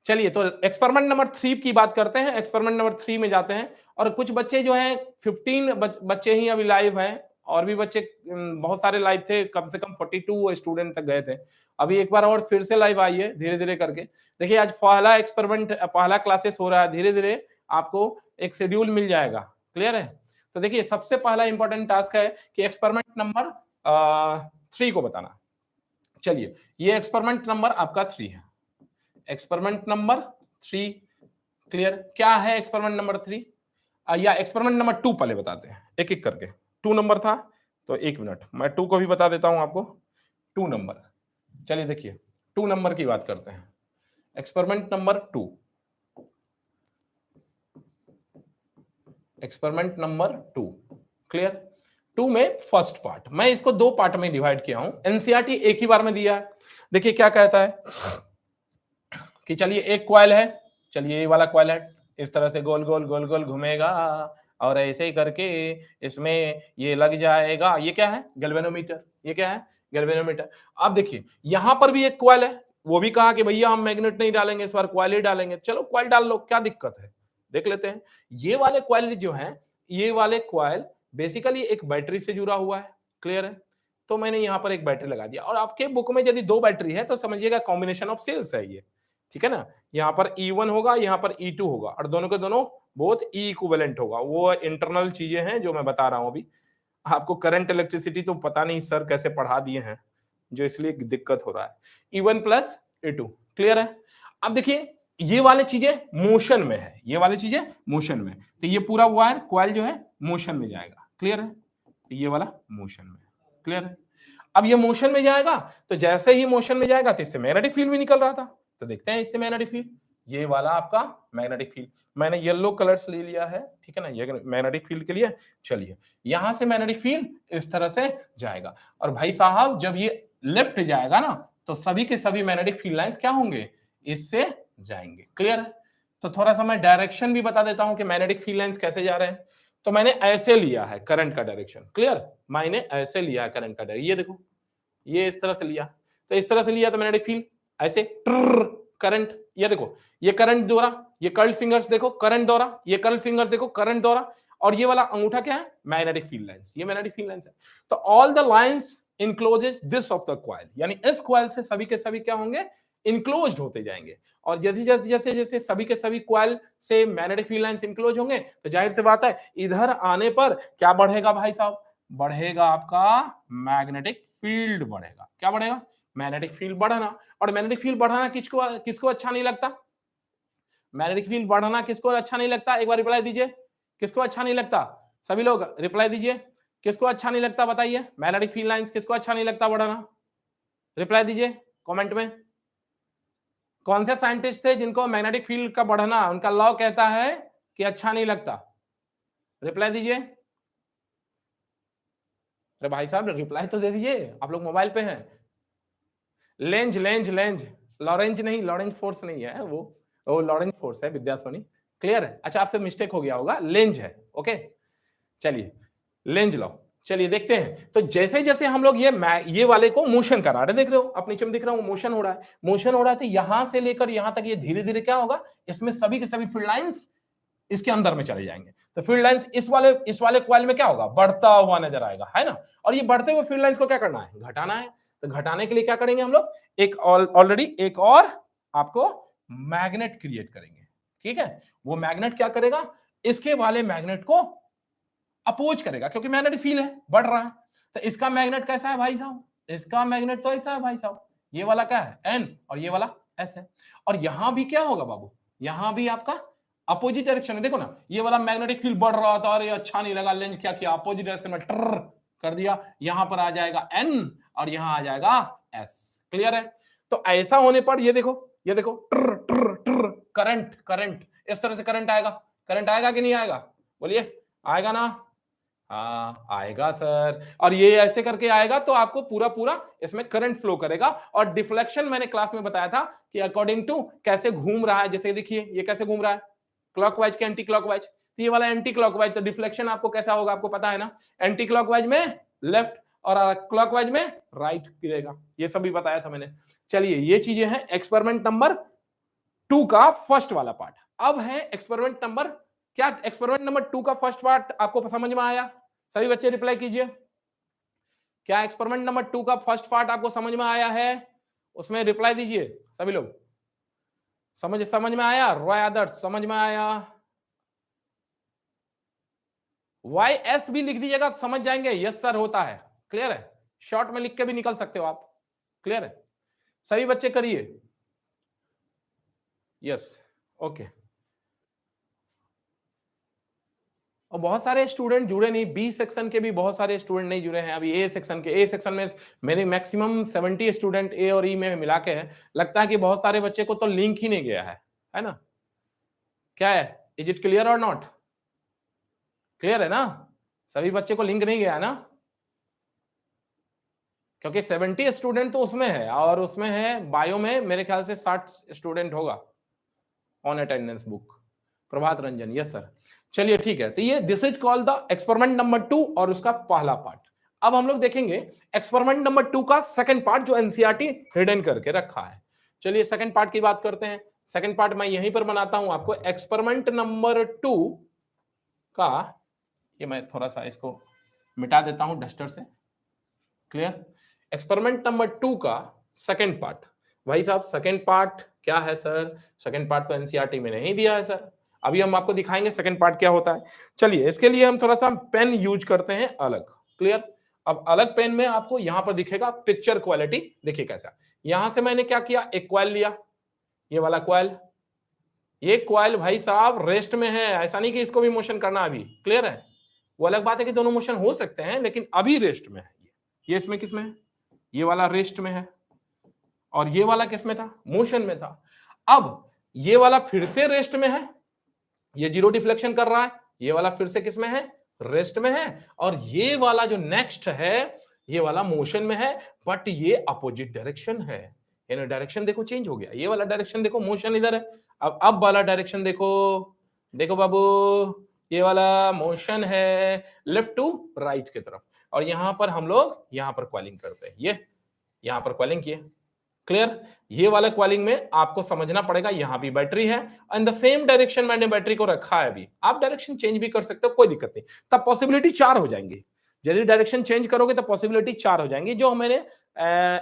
चलिए तो एक्सपेरिमेंट नंबर 3 की बात करते हैं। एक्सपेरिमेंट नंबर 3 में जाते हैं और कुछ बच्चे जो हैं 15 बच्चे ही अभी लाइव हैं, और भी बच्चे बहुत सारे लाइव थे, कम से कम 42 स्टूडेंट तक गए थे। अभी एक बार और फिर से लाइव आइए धीरे धीरे करके। देखिए आज पहला एक्सपेरिमेंट, पहला क्लासेस हो रहा है, धीरे धीरे आपको एक शेड्यूल मिल जाएगा। क्लियर है? तो देखिए सबसे पहला इंपॉर्टेंट टास्क है कि एक्सपेरिमेंट नंबर 3 को बताना। चलिए ये एक्सपेरिमेंट नंबर आपका 3 है, एक्सपेरिमेंट नंबर 3। क्लियर? क्या है एक्सपेरिमेंट नंबर 3 या एक्सपेरिमेंट नंबर 2 पहले बताते हैं एक एक करके। 2 नंबर था तो 1 मिनट मैं 2 को भी बता देता हूं आपको। 2 नंबर, चलिए देखिए 2 नंबर की बात करते हैं। Experiment number 2, experiment number 2। Clear? 2 में फर्स्ट पार्ट, मैं इसको 2 पार्ट में डिवाइड किया हूं। एनसीईआरटी एक ही बार में दिया है। देखिए क्या कहता है कि चलिए एक कॉइल है, चलिए ये वाला कॉइल है, इस तरह से गोल गोल गोल गोल घूमेगा और ऐसे ही करके इसमें ये लग जाएगा। ये क्या है? गैल्वेनोमीटर। ये क्या है? गैल्वेनोमीटर। अब देखिए यहां पर भी एक कॉइल है, वो भी कहा कि भैया हम मैग्नेट नहीं डालेंगे, इस बार कॉइल ही डालेंगे। चलो कॉइल डाल लो, क्या दिक्कत है, देख लेते हैं। ये वाले कॉइल जो है, ये वाले कॉइल बेसिकली एक बैटरी से जुड़ा हुआ है। क्लियर है? तो मैंने यहां पर एक बैटरी लगा दिया, और आपके बुक में यदि 2 बैटरी है तो समझिएगा कॉम्बिनेशन ऑफ सेल्स है ये। ठीक है ना? यहाँ पर E1 होगा, यहाँ पर E2 होगा, और दोनों के दोनों बहुत ई इक्विवेलेंट होगा। वो इंटरनल चीजें हैं जो मैं बता रहा हूं अभी। आपको करंट इलेक्ट्रिसिटी तो पता नहीं सर कैसे पढ़ा दिए हैं, जो इसलिए दिक्कत हो रहा है। E1 plus E2। क्लियर है? अब देखिए ये वाले चीजें मोशन में है, ये वाली चीजें मोशन में, तो ये पूरा वायर कॉइल जो है मोशन में जाएगा। क्लियर है? तो ये वाला मोशन में। क्लियर है? अब ये मोशन में जाएगा, तो जैसे ही मोशन में जाएगा तो इससे मैग्नेटिक फील्ड भी निकल रहा था, तो देखते हैं इससे मैग्नेटिक फील्ड। ये वाला आपका मैग्नेटिक फील्ड, मैंने येलो कलर्स ले लिया है, ठीक है ना, ये मैग्नेटिक फील्ड के लिए। चलिए यहां से मैग्नेटिक फील्ड इस तरह से जाएगा, और भाई साहब जब ये लेफ्ट जाएगा ना, तो सभी के सभी मैग्नेटिक फील्ड लाइंस क्या होंगे? इससे जाएंगे। क्लियर है? तो थोड़ा सा मैं डायरेक्शन भी बता देता हूं कि मैग्नेटिक फील्ड लाइंस कैसे जा रहे हैं। तो मैंने ऐसे लिया है करंट का डायरेक्शन। क्लियर? मैंने ऐसे लिया है करंट का डायरेक्शन, ये देखो, ये इस तरह से लिया, तो इस तरह से लिया तो मैग्नेटिक फील्ड ऐसे करंट, ये देखो, ये करंट दौरा, ये कर्ल्ड फिंगर्स देखो करंट दौरा, ये कर्ल्ड फिंगर्स देखो करंट दौरा, और ये वाला अंगूठा क्या है? Magnetic field lines. ये मैग्नेटिक फील्ड लाइंस है। तो all the lines encloses this of the coil, यानी इस कॉइल से सभी के सभी क्या होंगे? इनक्लोज्ड होते जाएंगे। और जैसे जैसे सभी के सभी कॉइल से मैग्नेटिक फील्ड लाइंस इनक्लोज होंगे, तो जाहिर सी बात है इधर आने पर क्या बढ़ेगा भाई साहब? बढ़ेगा आपका मैग्नेटिक फील्ड बढ़ेगा। क्या बढ़ेगा? मैग्नेटिक फील्ड बढ़ना। और मैग्नेटिक फील्ड बढ़ाना किसको अच्छा नहीं लगता? मैग्नेटिक फील्ड बढ़ाना किसको अच्छा नहीं लगता? एक बार रिप्लाई दीजिए, किसको अच्छा नहीं लगता? सभी लोग रिप्लाई दीजिए, किसको अच्छा नहीं लगता बताइए? मैग्नेटिक फील्ड लाइंस किसको अच्छा नहीं लगता बढ़ाना? रिप्लाई दीजिए कमेंट में। कौन से साइंटिस्ट थे जिनको मैग्नेटिक फील्ड का बढ़ना उनका लॉ कहता है कि अच्छा नहीं लगता? रिप्लाई दीजिए। अरे भाई साहब रिप्लाई तो दे दीजिए, आप लोग मोबाइल पे हैं। लेंज लेंज लेंज, लॉरेंज नहीं, लॉरेंज फोर्स नहीं है वो लॉरेंज फोर्स है विद्या सोनी। क्लियर है? अच्छा आपसे मिस्टेक हो गया होगा, लेंज है। ओके चलिए लेंज लॉ। चलिए देखते हैं। तो जैसे जैसे हम लोग ये वाले को मोशन करा रहे, देख रहे हो आप नीचे में दिख रहा हूं, मोशन हो रहा है, मोशन हो रहा है, तो यहां से लेकर यहां तक ये धीरे धीरे क्या होगा? इसमें सभी के सभी फील्ड लाइंस इसके अंदर में चले जाएंगे। तो फील्ड लाइंस इस वाले कॉइल में क्या होगा? बढ़ता हुआ नजर आएगा, है ना? और ये बढ़ते हुए फील्ड लाइंस को क्या करना है? घटाना है। तो घटाने के लिए क्या करेंगे हम लोग? एक ऑलरेडी एक और आपको मैग्नेट क्रिएट करेंगे। ठीक है? वो मैग्नेट क्या करेगा? इसके वाले मैग्नेट को अपोज करेगा, क्योंकि मैग्नेटिक फील्ड है, बढ़ रहा है। तो इसका मैग्नेट कैसा है भाई साहब? इसका मैग्नेट तो ऐसा है भाई साहब, ये वाला क्या है? N, और ये वाला S है। और यहां भी क्या होगा बाबू? यहां भी आपका अपोजिट डायरेक्शन है। देखो ना, ये वाला मैग्नेटिक फील्ड बढ़ रहा था, अरे अच्छा नहीं लगा, लेंस क्या किया? अपोजिट डायरेक्शन में ट्र कर दिया। यहां पर आ जाएगा N और यहां आ जाएगा S। क्लियर है? तो ऐसा होने पर ये देखो ट्र ट्र ट्र करंट, करंट इस तरह से करंट आएगा। करंट आएगा कि नहीं आएगा? बोलिए, आएगा ना? हाँ आएगा सर। और ये ऐसे करके आएगा तो आपको पूरा इसमें करंट फ्लो करेगा। और डिफ्लेक्शन मैंने क्लास में बताया था कि अकॉर्डिंग टू कैसे घूम रहा है। जैसे देखिए ये कैसे घूम रहा है, क्लॉकवाइज के एंटी क्लॉकवाइज, तो ये वाला एंटी क्लॉकवाइज, तो डिफ्लेक्शन आपको कैसा होगा आपको पता है ना, एंटी क्लॉकवाइज में लेफ्ट और क्लॉकवाइज में राइट गिरेगा, ये सब भी बताया था मैंने। चलिए ये चीजें हैं एक्सपेरिमेंट नंबर 2 का फर्स्ट वाला पार्ट। अब है एक्सपेरिमेंट नंबर, क्या एक्सपेरिमेंट नंबर 2 का फर्स्ट पार्ट आपको समझ में आया? सभी बच्चे रिप्लाई कीजिए, क्या एक्सपेरिमेंट नंबर 2 का फर्स्ट पार्ट आपको समझ में आया है? उसमें रिप्लाई दीजिए सभी लोग। समझ में आया? रॉय आदर्श समझ में आया? YS भी लिख दीजिएगा तो समझ जाएंगे, यस सर होता है। क्लियर है? शॉर्ट में लिख के भी निकल सकते हो आप। क्लियर है? सभी बच्चे करिए यस ओके। और बहुत सारे स्टूडेंट जुड़े नहीं, बी सेक्शन के भी बहुत सारे स्टूडेंट नहीं जुड़े हैं अभी। ए सेक्शन में मेरे मैक्सिमम 70 स्टूडेंट ए और ई में मिला के है। लगता है कि बहुत सारे बच्चे को तो लिंक ही नहीं गया है ना? क्या है, इज इट क्लियर और नॉट? क्लियर है ना? सभी बच्चे को लिंक नहीं गया ना, क्योंकि 70 स्टूडेंट तो उसमें है और उसमें है बायो में मेरे ख्याल से 60 स्टूडेंट होगा on attendance book. Prabhat Ranjan yes sir. चलिए ठीक है, तो ये this is called the experiment number 2 और उसका पहला पार्ट। अब हम लोग देखेंगे एक्सपेरिमेंट नंबर 2 का सेकंड पार्ट जो एनसीईआरटी हिडन करके रखा है। चलिए सेकंड पार्ट की बात करते हैं। सेकंड पार्ट मैं यहीं पर बनाता हूं आपको। एक्सपेरिमेंट नंबर 2 का, ये मैं थोड़ा सा इसको मिटा देता हूं डस्टर से। क्लियर? एक्सपेरिमेंट नंबर 2 का सेकंड पार्ट। भाई साहब सेकंड पार्ट क्या है सर? सेकंड पार्ट तो एनसीईआरटी में नहीं दिया है सर। अभी हम आपको दिखाएंगे सेकंड पार्ट क्या होता है। चलिए इसके लिए हम थोड़ा सा पेन यूज करते हैं अलग। क्लियर? अब अलग पेन में आपको यहां पर दिखेगा पिक्चर क्वालिटी। देखिए कैसा, यहां से मैंने क्या किया, एक क्वाइल लिया, ये वाला क्वाइल। ये क्वाइल भाई साहब रेस्ट में है, ऐसा नहीं कि इसको भी मोशन करना अभी। क्लियर है? वो अलग बात है कि दोनों मोशन हो सकते हैं, लेकिन अभी रेस्ट में है। ये इसमें किस में है? ये वाला रेस्ट में है और ये वाला किस में था? मोशन में था। अब ये वाला फिर से रेस्ट में है, ये जीरो डिफ्लेक्शन कर रहा है। ये वाला फिर से किस में है? रेस्ट में है। और ये वाला जो नेक्स्ट है ये वाला मोशन में है, बट ये अपोजिट डायरेक्शन है। यानी डायरेक्शन देखो चेंज हो गया। ये वाला डायरेक्शन देखो, मोशन इधर है। अब वाला डायरेक्शन देखो, देखो बाबू, ये वाला मोशन है लेफ्ट टू राइट की तरफ। और यहां पर हम लोग यहां पर क्वालिंग करते हैं, ये यहां पर क्वालिंग किए। क्लियर? ये वाला क्वालिंग में आपको समझना पड़ेगा, यहां भी बैटरी है, इन द सेम डायरेक्शन मैंने बैटरी को रखा है। अभी आप डायरेक्शन चेंज भी कर सकते हो, कोई दिक्कत नहीं। तब पॉसिबिलिटी 4 हो जाएंगी। यदि डायरेक्शन चेंज करोगे तो पॉसिबिलिटी 4 हो जाएंगी, जो मैंने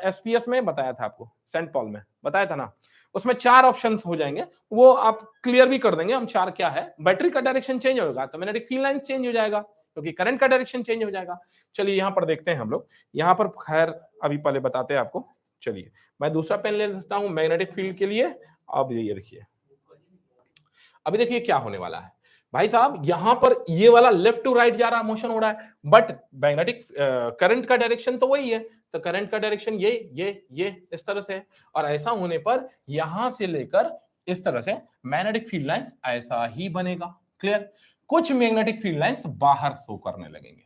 एसपीएस में बताया था आपको, सेंट पॉल में बताया था ना, उसमें 4 ऑप्शंस हो जाएंगे। वो आप क्लियर भी कर देंगे हम 4 क्या है। बैटरी का डायरेक्शन चेंज होगा तो मैग्नेटिक फील्ड लाइन चेंज हो जाएगा, क्योंकि करंट का डायरेक्शन चेंज हो जाएगा। चलिए यहां पर देखते हैं हम लोग। यहां पर खैर अभी पहले बताते हैं आपको। चलिए मैं दूसरा पेन ले लेता हूं मैग्नेटिक फील्ड के लिए। अब ये देखिए, अभी देखिए क्या होने वाला है भाई साहब। यहां पर ये वाला लेफ्ट टू राइट जा रहा मोशन हो रहा है, बट मैग्नेटिक करंट का डायरेक्शन तो वही है। तो करंट का डायरेक्शन ये इस तरह से है। और ऐसा होने पर यहां से लेकर इस तरह से मैग्नेटिक फील्ड लाइंस ऐसा ही बनेगा। क्लियर? कुछ मैग्नेटिक फील्ड लाइंस बाहर शो करने लगेंगे,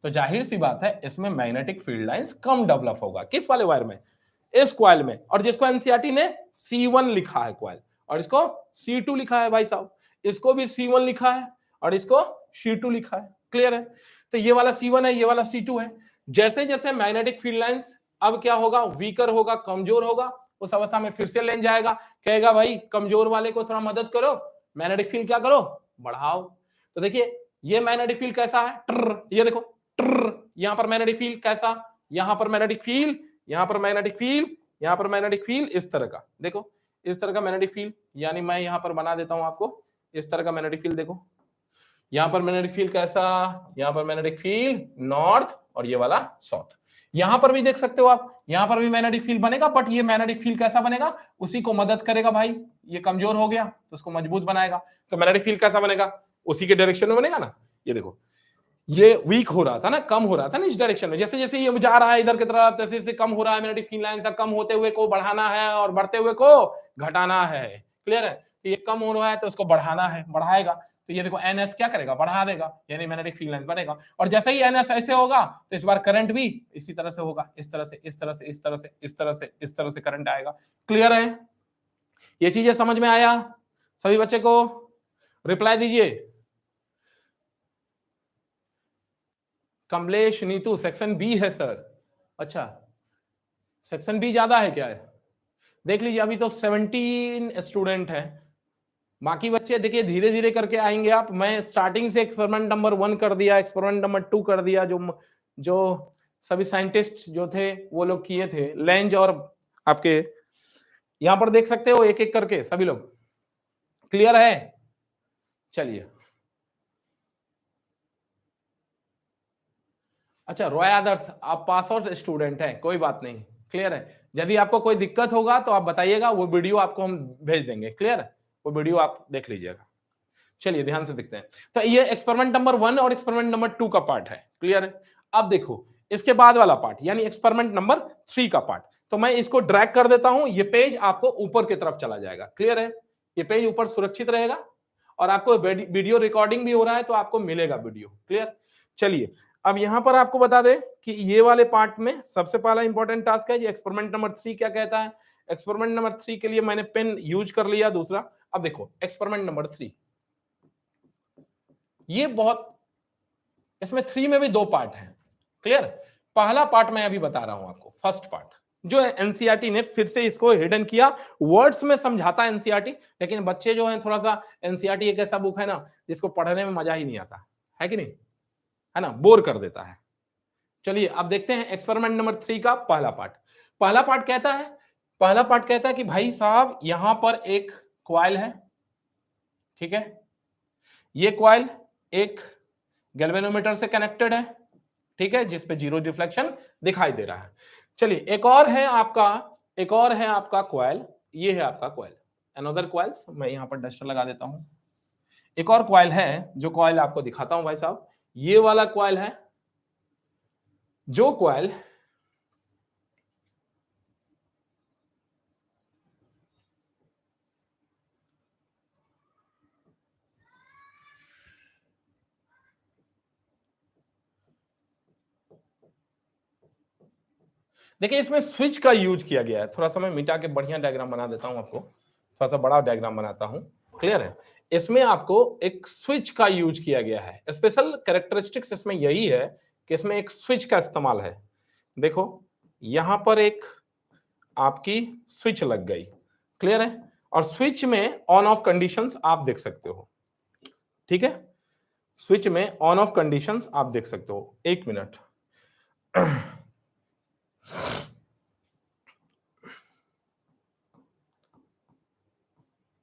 तो जाहिर सी बात है इसमें मैग्नेटिक फील्ड लाइंस कम डेवलप होगा। किस वाले वायर में? इस क्वाइल में। और जिसको एनसीईआरटी ने C1 लिखा है क्वाइल, और इसको C2 लिखा है भाई साहब। इसको भी C1 लिखा है और इसको C2 लिखा है। क्लियर है? तो ये वाला C1 है, ये वाला C2 है। जैसे जैसे मैग्नेटिक फील्ड लाइंस अब क्या होगा, वीकर होगा, कमजोर होगा, उस अवस्था में फिर से लेन जाएगा, कहेगा भाई कमजोर वाले को थोड़ा मदद करो, मैग्नेटिक फील्ड क्या करो, बढ़ाओ। तो देखिए ये मैग्नेटिक फील्ड कैसा है, ये देखो यहां पर मैग्नेटिक फील्ड कैसा, यहां पर मैग्नेटिक फील्ड, यहां पर मैग्नेटिक फील्ड, यहां पर मैग्नेटिक फील्ड, इस तरह का देखो, इस तरह का मैग्नेटिक फील्ड। यानी मैं यहां पर बना देता हूं आपको इस तरह का मैग्नेटिक फील्ड। देखो यहां पर मैग्नेटिक फील्ड कैसा, यहां पर मैग्नेटिक फील्ड नॉर्थ और ये वाला साउथ। यहां पर भी देख सकते हो आप, यहां पर भी मैग्नेटिक फील्ड बनेगा, बट ये मैग्नेटिक फील्ड कैसा बनेगा, उसी को मदद करेगा भाई। ये कमजोर हो गया तो उसको मजबूत बनाएगा। तो मैग्नेटिक फील्ड कैसा बनेगा, उसी के डायरेक्शन में बनेगा ना। ये देखो ये वीक हो रहा था ना, कम हो रहा था ना इस डायरेक्शन में। जैसे जैसे ये जा रहा है इधर की तरफ, तैसे तैसे कम हो रहा है। मैग्नेटिक फील्ड लाइन से कम होते हुए को बढ़ाना है और बढ़ते हुए को घटाना है। क्लियर है? तो ये कम हो रहा है तो उसको बढ़ाना है, बढ़ाएगा। तो ये देखो NS क्या करेगा, बढ़ा देगा, यानी मैग्नेटिक फील्ड लाइन बनेगा। और जैसे ही NS ऐसे होगा तो इस बार करंट भी इसी तरह से होगा, इस तरह से, इस तरह से, इस तरह से, इस तरह से, इस तरह से करंट आएगा। क्लियर है? ये चीजें समझ में आया सभी बच्चे को? रिप्लाई दीजिए। कमलेश, नीतू, सेक्शन बी है सर। अच्छा, सेक्शन बी ज्यादा है क्या है? देख लीजिए, अभी तो 17 स्टूडेंट है, बाकी बच्चे देखिए धीरे धीरे करके आएंगे आप। मैं स्टार्टिंग से एक्सपेरिमेंट नंबर 1 कर दिया, एक्सपेरिमेंट नंबर 2 कर दिया, जो सभी साइंटिस्ट जो थे वो लोग किए थे, लेंज और आपके यहां पर देख सकते हो एक एक करके सभी लोग। क्लियर है? चलिए, अच्छा रॉय आदर्श, आप पास आउट स्टूडेंट हैं, कोई बात नहीं, क्लियर है। यदि आपको कोई दिक्कत होगा तो आप बताइएगा, वो वीडियो आपको हम भेज देंगे, क्लियर है, वो वीडियो आप देख लीजिएगा। चलिए ध्यान से देखते हैं। तो ये एक्सपेरिमेंट नंबर 1 और एक्सपेरिमेंट नंबर 2 का पार्ट है, क्लियर है। अब देखो इसके बाद वाला पार्ट यानी एक्सपेरिमेंट नंबर 3 का पार्ट, तो मैं इसको ड्रैग कर देता हूं, ये पेज आपको ऊपर की तरफ चला जाएगा, क्लियर है। ये पेज ऊपर सुरक्षित रहेगा और आपको वीडियो रिकॉर्डिंग भी हो रहा है तो आपको मिलेगा वीडियो, क्लियर। चलिए, अब यहां पर आपको बता दें कि ये वाले पार्ट में सबसे पहला इंपॉर्टेंट टास्क है ये एक्सपेरिमेंट नंबर 3 क्या कहता है। एक्सपेरिमेंट नंबर 3 के लिए मैंने पेन यूज कर लिया दूसरा। अब देखो एक्सपेरिमेंट नंबर 3, ये बहुत, इसमें 3 में भी 2 पार्ट है, क्लियर। पहला पार्ट मैं अभी बता रहा हूं आपको, फर्स्ट पार्ट जो है एनसीईआरटी ने फिर से इसको हिडन किया, वर्ड्स में समझाता है एनसीईआरटी, लेकिन बच्चे जो हैं थोड़ा सा, एनसीईआरटी एक ऐसा बुक है ना जिसको पढ़ने में मजा ही नहीं आता है कि नहीं, है ना, बोर कर देता है। चलिए अब देखते हैं एक्सपेरिमेंट नंबर 3 का पहला पार्ट। पहला पार्ट कहता है कि भाई साहब यहां पर एक कॉइल है, ठीक है, ये कॉइल एक गैल्वेनोमीटर से कनेक्टेड है, ठीक है, जिसपे जीरो रिफ्लेक्शन दिखाई दे रहा है। चलिए एक और है आपका कॉइल, ये है आपका कॉइल, अनदर कॉइल्स, मैं यहां पर डस्टर लगा देता हूं। एक और कॉइल है, जो कॉइल आपको दिखाता हूं भाई साहब, ये वाला कॉइल है, जो कॉइल देखिए इसमें स्विच का यूज किया गया है। थोड़ा सा मैं मिटा के बढ़िया डायग्राम बना देता हूं आपको, थोड़ा सा बड़ा डायग्राम बनाता हूं, क्लियर है। इसमें आपको एक स्विच का यूज किया गया है। स्पेशल कैरेक्टरिस्टिक्स इसमें यही है कि इसमें एक स्विच का इस्तेमाल है। देखो यहां पर एक आपकी स्विच लग गई, क्लियर है, और स्विच में ऑन ऑफ कंडीशंस आप देख सकते हो, ठीक है, स्विच में ऑन ऑफ कंडीशंस आप देख सकते हो। एक मिनट,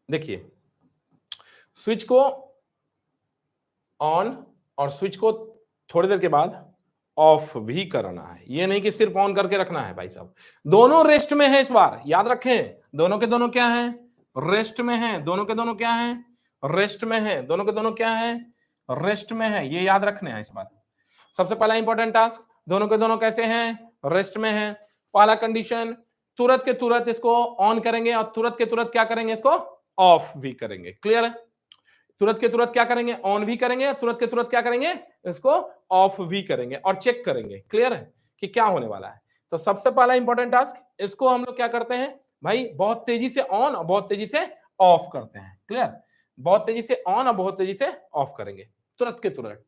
देखिए स्विच को ऑन और स्विच को थोड़ी देर के बाद ऑफ भी करना है, ये नहीं कि सिर्फ ऑन करके रखना है भाई साहब। दोनों रेस्ट में है इस बार, याद रखें, दोनों के दोनों क्या है, रेस्ट में है, दोनों के दोनों क्या है, रेस्ट में है, दोनों के दोनों क्या है, रेस्ट में है, ये याद रखना है इस बार। सबसे पहला इंपॉर्टेंट टास्क, दोनों के दोनों कैसे हैं, रेस्ट में है। पहला कंडीशन, तुरंत के तुरंत इसको ऑन करेंगे और तुरंत के तुरंत क्या करेंगे, इसको ऑफ भी करेंगे, क्लियर है। तुरंत के तुरंत क्या करेंगे, ऑन भी करेंगे, और तुरंत के तुरंत क्या करेंगे, इसको ऑफ भी करेंगे और चेक करेंगे, क्लियर है, कि क्या होने वाला है। तो सबसे पहला इंपॉर्टेंट टास्क, इसको हम लोग क्या करते हैं भाई, बहुत तेजी से ऑन और बहुत तेजी से ऑफ करते हैं, क्लियर, बहुत तेजी से ऑन और बहुत तेजी से ऑफ करेंगे, तुरंत के तुरंत,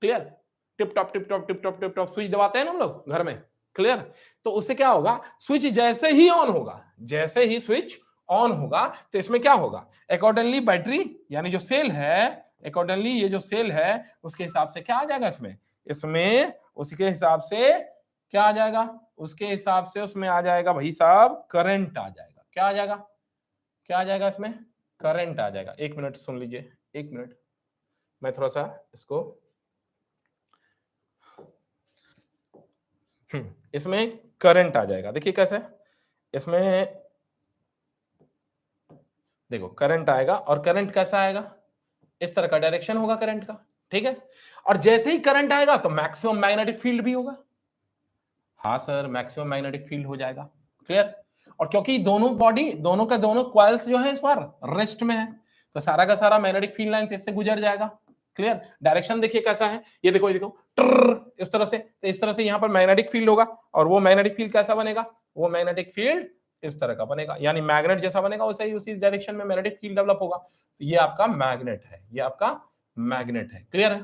clear. Tip top tip top tip top tip top switch दबाते हैं ना हम लोग घर में, क्लियर। तो उससे क्या होगा, स्विच जैसे ही ऑन होगा, जैसे ही स्विच ऑन होगा तो इसमें क्या होगा, अकॉर्डिंगली बैटरी यानी जो सेल है, अकॉर्डिंगली ये जो सेल है उसके हिसाब से क्या आ जाएगा, इसमें उसके हिसाब से क्या आ जाएगा, उसके हिसाब से उसमें आ जाएगा भाई साहब करंट आ जाएगा। क्या आ जाएगा, क्या आ जाएगा, इसमें करंट आ जाएगा। एक मिनट सुन लीजिए, एक मिनट, मैं थोड़ा सा इसको, इसमें करंट आ जाएगा। देखिए कैसे, इसमें देखो करंट आएगा, और करंट कैसा आएगा, इस तरह का डायरेक्शन होगा करंट का, ठीक है। और जैसे ही करंट आएगा तो मैक्सिमम मैग्नेटिक फील्ड भी होगा। हाँ सर, मैक्सिमम मैग्नेटिक फील्ड हो जाएगा, क्लियर। और क्योंकि दोनों बॉडी, दोनों का दोनों कॉइल्स जो है इस बार रेस्ट में है, तो सारा का सारा मैग्नेटिक फील्ड लाइन इससे गुजर जाएगा, क्लियर। डायरेक्शन देखिए कैसा है, ये देखो, ये देखो इस तरह से, तो इस तरह से यहाँ पर मैग्नेटिक फील्ड होगा, और वो मैग्नेटिक फील्ड कैसा बनेगा, वो मैग्नेटिक फील्ड इस तरह का बनेगा, यानी मैग्नेट जैसा बनेगा वैसे ही उसी डायरेक्शन में मैग्नेटिक फील्ड डेवलप होगा। तो ये आपका मैग्नेट है, ये आपका मैग्नेट है। क्लियर है?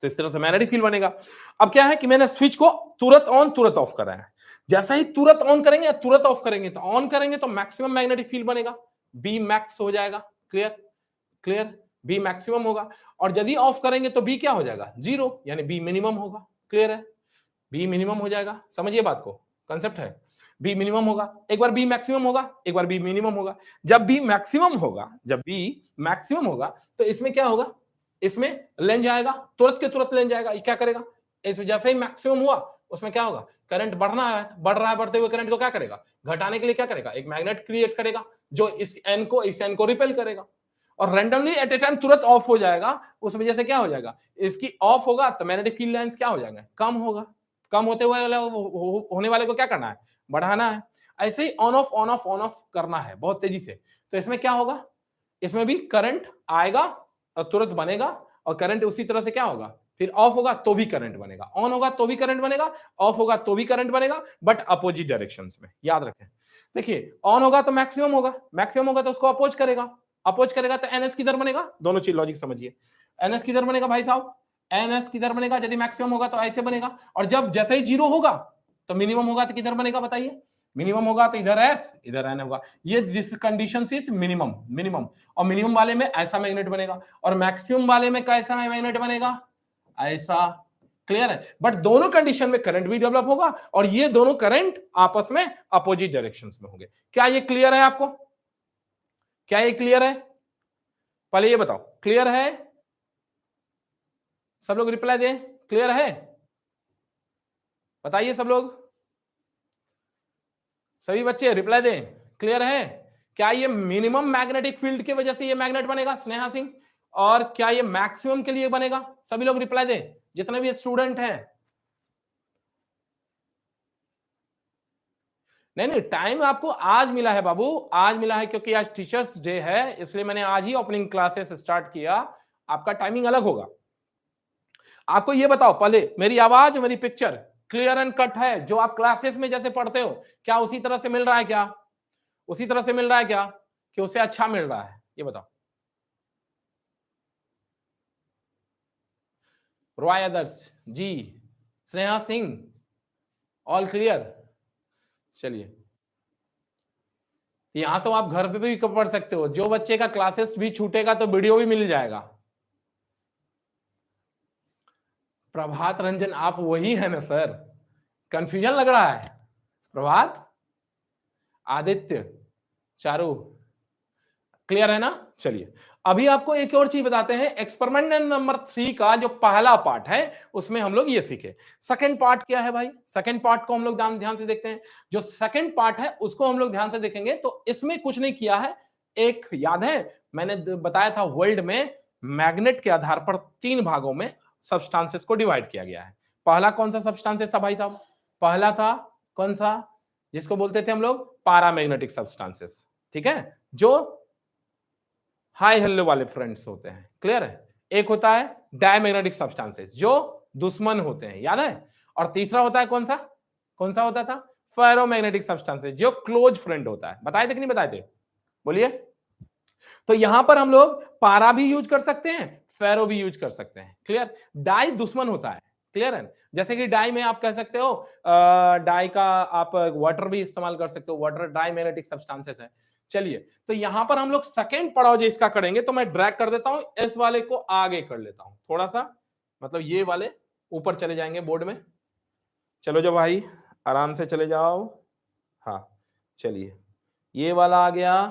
तो इस तरह से मैग्नेटिक फील्ड बनेगा। अब क्या है कि मैंने स्विच को तुरंत ऑन तुरंत ऑफ करा है। जैसा ही तुरंत ऑन करेंगे या तुरंत ऑफ करेंगे, तो ऑन करेंगे तो मैक्सिमम मैग्नेटिक फील्ड बनेगा, बी मैक्स हो जाएगा। क्लियर? क्लियर? बी मैक्सिमम होगा। और यदि ऑफ करेंगे तो बी क्या हो जाएगा? जीरो, यानी बी मिनिमम होगा। क्लियर है? बी मिनिमम हो जाएगा। समझिए बात को, कंसेप्ट है। बी मिनिमम होगा, एक बार बी मैक्सिमम होगा, एक बार बी मिनिमम होगा। जब बी मैक्सिमम होगा, जब बी मैक्सिमम होगा तो इसमें क्या होगा? इसमें लेंज आएगा, तुरंत के तुरंत लेंज आएगा। ये क्या करेगा? इस जैसे ही मैक्सिमम हुआ उसमें क्या होगा? करंट बढ़ना है, बढ़ रहा है, बढ़ते हुए करंट को क्या करेगा? घटाने के लिए क्या करेगा? एक मैग्नेट क्रिएट करेगा जो इस एन को रिपेल करेगा, और रैंडमली एट ए टाइम तुरंत ऑफ हो जाएगा। उस वजह से क्या हो जाएगा? इसकी ऑफ होगा तो मैग्नेटिक फील्ड लाइंस क्या हो जाएंगे? कम होगा। कम होते हुए होने वाले को क्या करना है? बढ़ाना है। ऐसे ही on off on off on off करना है बहुत तेजी से। तो इसमें क्या होगा? इसमें भी करंट आएगा और तुरंत बनेगा, और करंट उसी तरह से क्या होगा? फिर ऑफ होगा तो भी करंट बनेगा, ऑन होगा तो भी करंट बनेगा, ऑफ होगा तो भी करंट बनेगा, बट अपोजिट डायरेक्शंस में। याद रखें। देखिए, ऑन होगा तो मैक्सिमम होगा, मैक्सिमम होगा तो उसको अपोज करेगा, अपोज करेगा तो एनएस किधर बनेगा? दोनों चीज लॉजिक समझिए। एनएस किधर बनेगा भाई साहब? एनएस किधर बनेगा? यदि मैक्सिमम होगा तो ऐसे बनेगा, और जब जैसे ही जीरो होगा तो मिनिमम होगा तो किधर बनेगा बताइए? मिनिमम होगा तो इधर एस, इधर एन होगा। ये this condition is minimum, minimum. और मिनिमम वाले में ऐसा मैग्नेट बनेगा, और मैक्सिमम वाले में कैसा मैग्नेट बनेगा? ऐसा। क्लियर है? बट दोनों कंडीशन में करंट भी डेवलप होगा, और ये दोनों करंट आपस में अपोजिट डायरेक्शंस में होंगे। क्या ये क्लियर है आपको? क्या ये क्लियर है? पहले ये बताओ, क्लियर है? सब लोग रिप्लाई दें, क्लियर है? बताइए सब लोग, सभी बच्चे रिप्लाई दें, क्लियर है? क्या ये मिनिमम मैग्नेटिक फील्ड की वजह से ये मैग्नेट बनेगा स्नेहा सिंह, और क्या ये मैक्सिमम के लिए बनेगा? सभी लोग रिप्लाई दें, जितने भी स्टूडेंट हैं। नहीं नहीं, टाइम आपको आज मिला है बाबू, आज मिला है, क्योंकि आज टीचर्स डे है, इसलिए मैंने आज ही ओपनिंग क्लासेस स्टार्ट किया। आपका टाइमिंग अलग होगा। आपको ये बताओ पहले, मेरी आवाज, मेरी पिक्चर क्लियर एंड कट है? जो आप क्लासेस में जैसे पढ़ते हो, क्या उसी तरह से मिल रहा है? क्या उसी तरह से मिल रहा है क्या, कि उससे अच्छा मिल रहा है? ये बताओ। रॉय आदर्श जी, स्नेहा सिंह, ऑल क्लियर? चलिए, यहां तो आप घर पे भी पढ़ सकते हो। जो बच्चे का क्लासेस भी छूटेगा तो वीडियो भी मिल जाएगा। प्रभात रंजन, आप वही है ना सर? कंफ्यूजन लग रहा है? प्रभात, आदित्य, चारू, क्लियर है ना? चलिए, अभी आपको एक और चीज बताते हैं। एक्सपेरिमेंट नंबर 3 का जो पहला पार्ट है उसमें हम लोग ये सीखे। सेकंड पार्ट क्या है भाई? सेकंड पार्ट को हम लोग ध्यान से देखते हैं। जो सेकंड पार्ट है उसको हम लोग ध्यान से देखेंगे। तो इसमें कुछ नहीं किया है। एक याद है मैंने बताया था, वर्ल्ड में मैग्नेट के आधार पर 3 भागों में सब्सटेंसेस को डिवाइड किया गया है। पहला कौन सा सब्सटेंसेस था भाई साहब? पहला था कौन सा? जिसको बोलते थे हम लोग पैरामैग्नेटिक सब्सटेंसेस। ठीक है, जो हाई हेलो वाले फ्रेंड्स होते हैं। क्लियर है? एक होता है डायमैग्नेटिक सब्सटेंसेस, जो दुश्मन होते हैं, याद है? और तीसरा होता है कौन सा? कौन सा होता था? फेरोमैग्नेटिक सब्सटेंसेस, जो क्लोज फ्रेंड होता है। बताए थे कि नहीं बताए थे? बोलिए। तो यहां पर हम लोग पारा भी यूज कर सकते हैं, फेरो भी यूज कर सकते हैं। क्लियर? डाई दुश्मन होता है। क्लियर है? जैसे कि डाई में आप कह सकते हो, डाई का आप वाटर भी इस्तेमाल कर सकते हो, वाटर डाई मैग्नेटिक सब्सटेंसेस है। चलिए, तो यहां पर हम लोग सेकंड पड़ाव जो इसका करेंगे, तो मैं ड्रैग कर देता हूं, इस वाले को आगे कर लेता हूं थोड़ा सा, मतलब ये वाले ऊपर चले जाएंगे बोर्ड में। चलो जो भाई, आराम से चले जाओ। हाँ चलिए, ये वाला आ गया,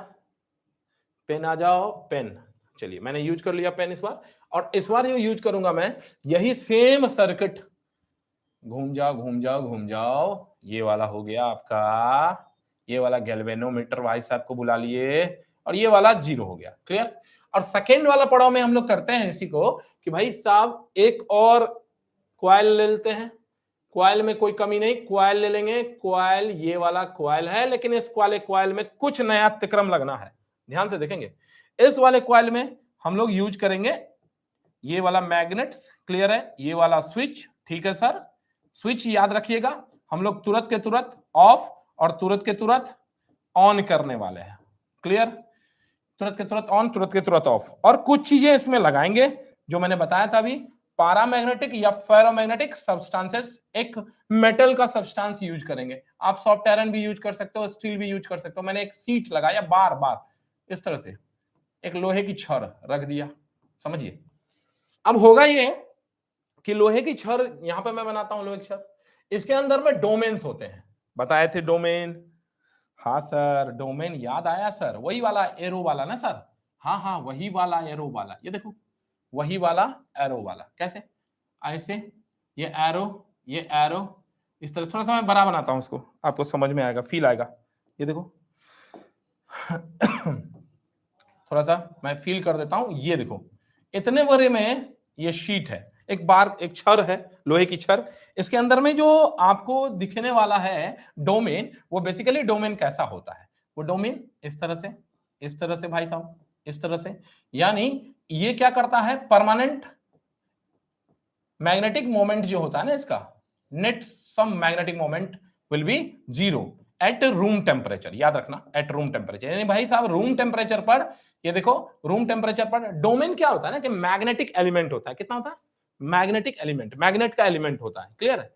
पेन आ जाओ, पेन। चलिए, मैंने यूज कर लिया पेन इस बार, और इस बार जो यूज करूंगा मैं, यही सेम सर्किट, घूम जाओ घूम जाओ घूम जाओ, ये वाला हो गया आपका, ये वाला गैल्वेनोमीटर भाई साहब को बुला लिए, और ये वाला 0 हो गया। क्लियर? और सेकेंड वाला पड़ाव में हम लोग करते हैं इसी को, कि भाई साहब एक और क्वाइल ले लेते हैं। क्वाइल में कोई कमी नहीं, क्वाइल ले लेंगे। क्वाइल, ये वाला क्वाइल है, लेकिन इस वाले क्वाइल में कुछ नया अतिक्रम लगना है। ध्यान से देखेंगे, इस वाले क्वाइल में हम लोग यूज करेंगे ये वाला मैग्नेट्स। क्लियर है? ये वाला स्विच। ठीक है सर? स्विच याद रखिएगा, हम लोग तुरंत के तुरंत ऑफ और तुरंत के तुरंत ऑन करने वाले हैं। क्लियर? तुरंत के तुरंत ऑन, तुरंत के तुरंत ऑफ। और कुछ चीजें इसमें लगाएंगे जो मैंने बताया था अभी, पैरामैग्नेटिक या फेरोमैग्नेटिक सब्सटेंसेस, एक मेटल का सब्सटेंस यूज करेंगे। आप सॉफ्ट आयरन भी यूज कर सकते हो, स्टील भी यूज कर सकते हो। मैंने एक सीट लगाया बार बार इस तरह से, एक लोहे की छड़ रख दिया, समझिए। अब होगा ये कि लोहे की छड़, यहां पे मैं बनाता हूं लोहे की छड़, इसके अंदर में डोमेन्स होते हैं, बताए थे डोमेन। हाँ सर, डोमेन याद आया सर, वही वाला एरो वाला ना सर? हाँ हाँ, वही वाला एरो वाला, ये देखो वही वाला एरो वाला। कैसे? ऐसे, ये एरो इस तरह। थोड़ा सा मैं बड़ा बनाता हूं इसको, आपको समझ में आएगा, फील आएगा। ये देखो थोड़ा सा मैं फील कर देता हूं। ये देखो इतने बड़े में ये शीट है, एक बार एक छड़ है, लोहे की छड़। इसके अंदर में जो आपको दिखने वाला है डोमेन, वो बेसिकली डोमेन कैसा होता है? वो डोमेन इस तरह से भाई साहब, इस तरह से। यानी ये क्या करता है, परमानेंट मैग्नेटिक मोमेंट जो होता है ना इसका, net some magnetic moment will be 0 at room temperature. याद रखना, एट रूम टेम्परेचर। यानी भाई साहब रूम टेम्परेचर पर, ये देखो रूम टेम्परेचर पर डोमेन क्या होता है ना, कि मैग्नेटिक एलिमेंट होता है। कितना होता है? मैग्नेटिक एलिमेंट, मैग्नेट का एलिमेंट होता है। क्लियर है?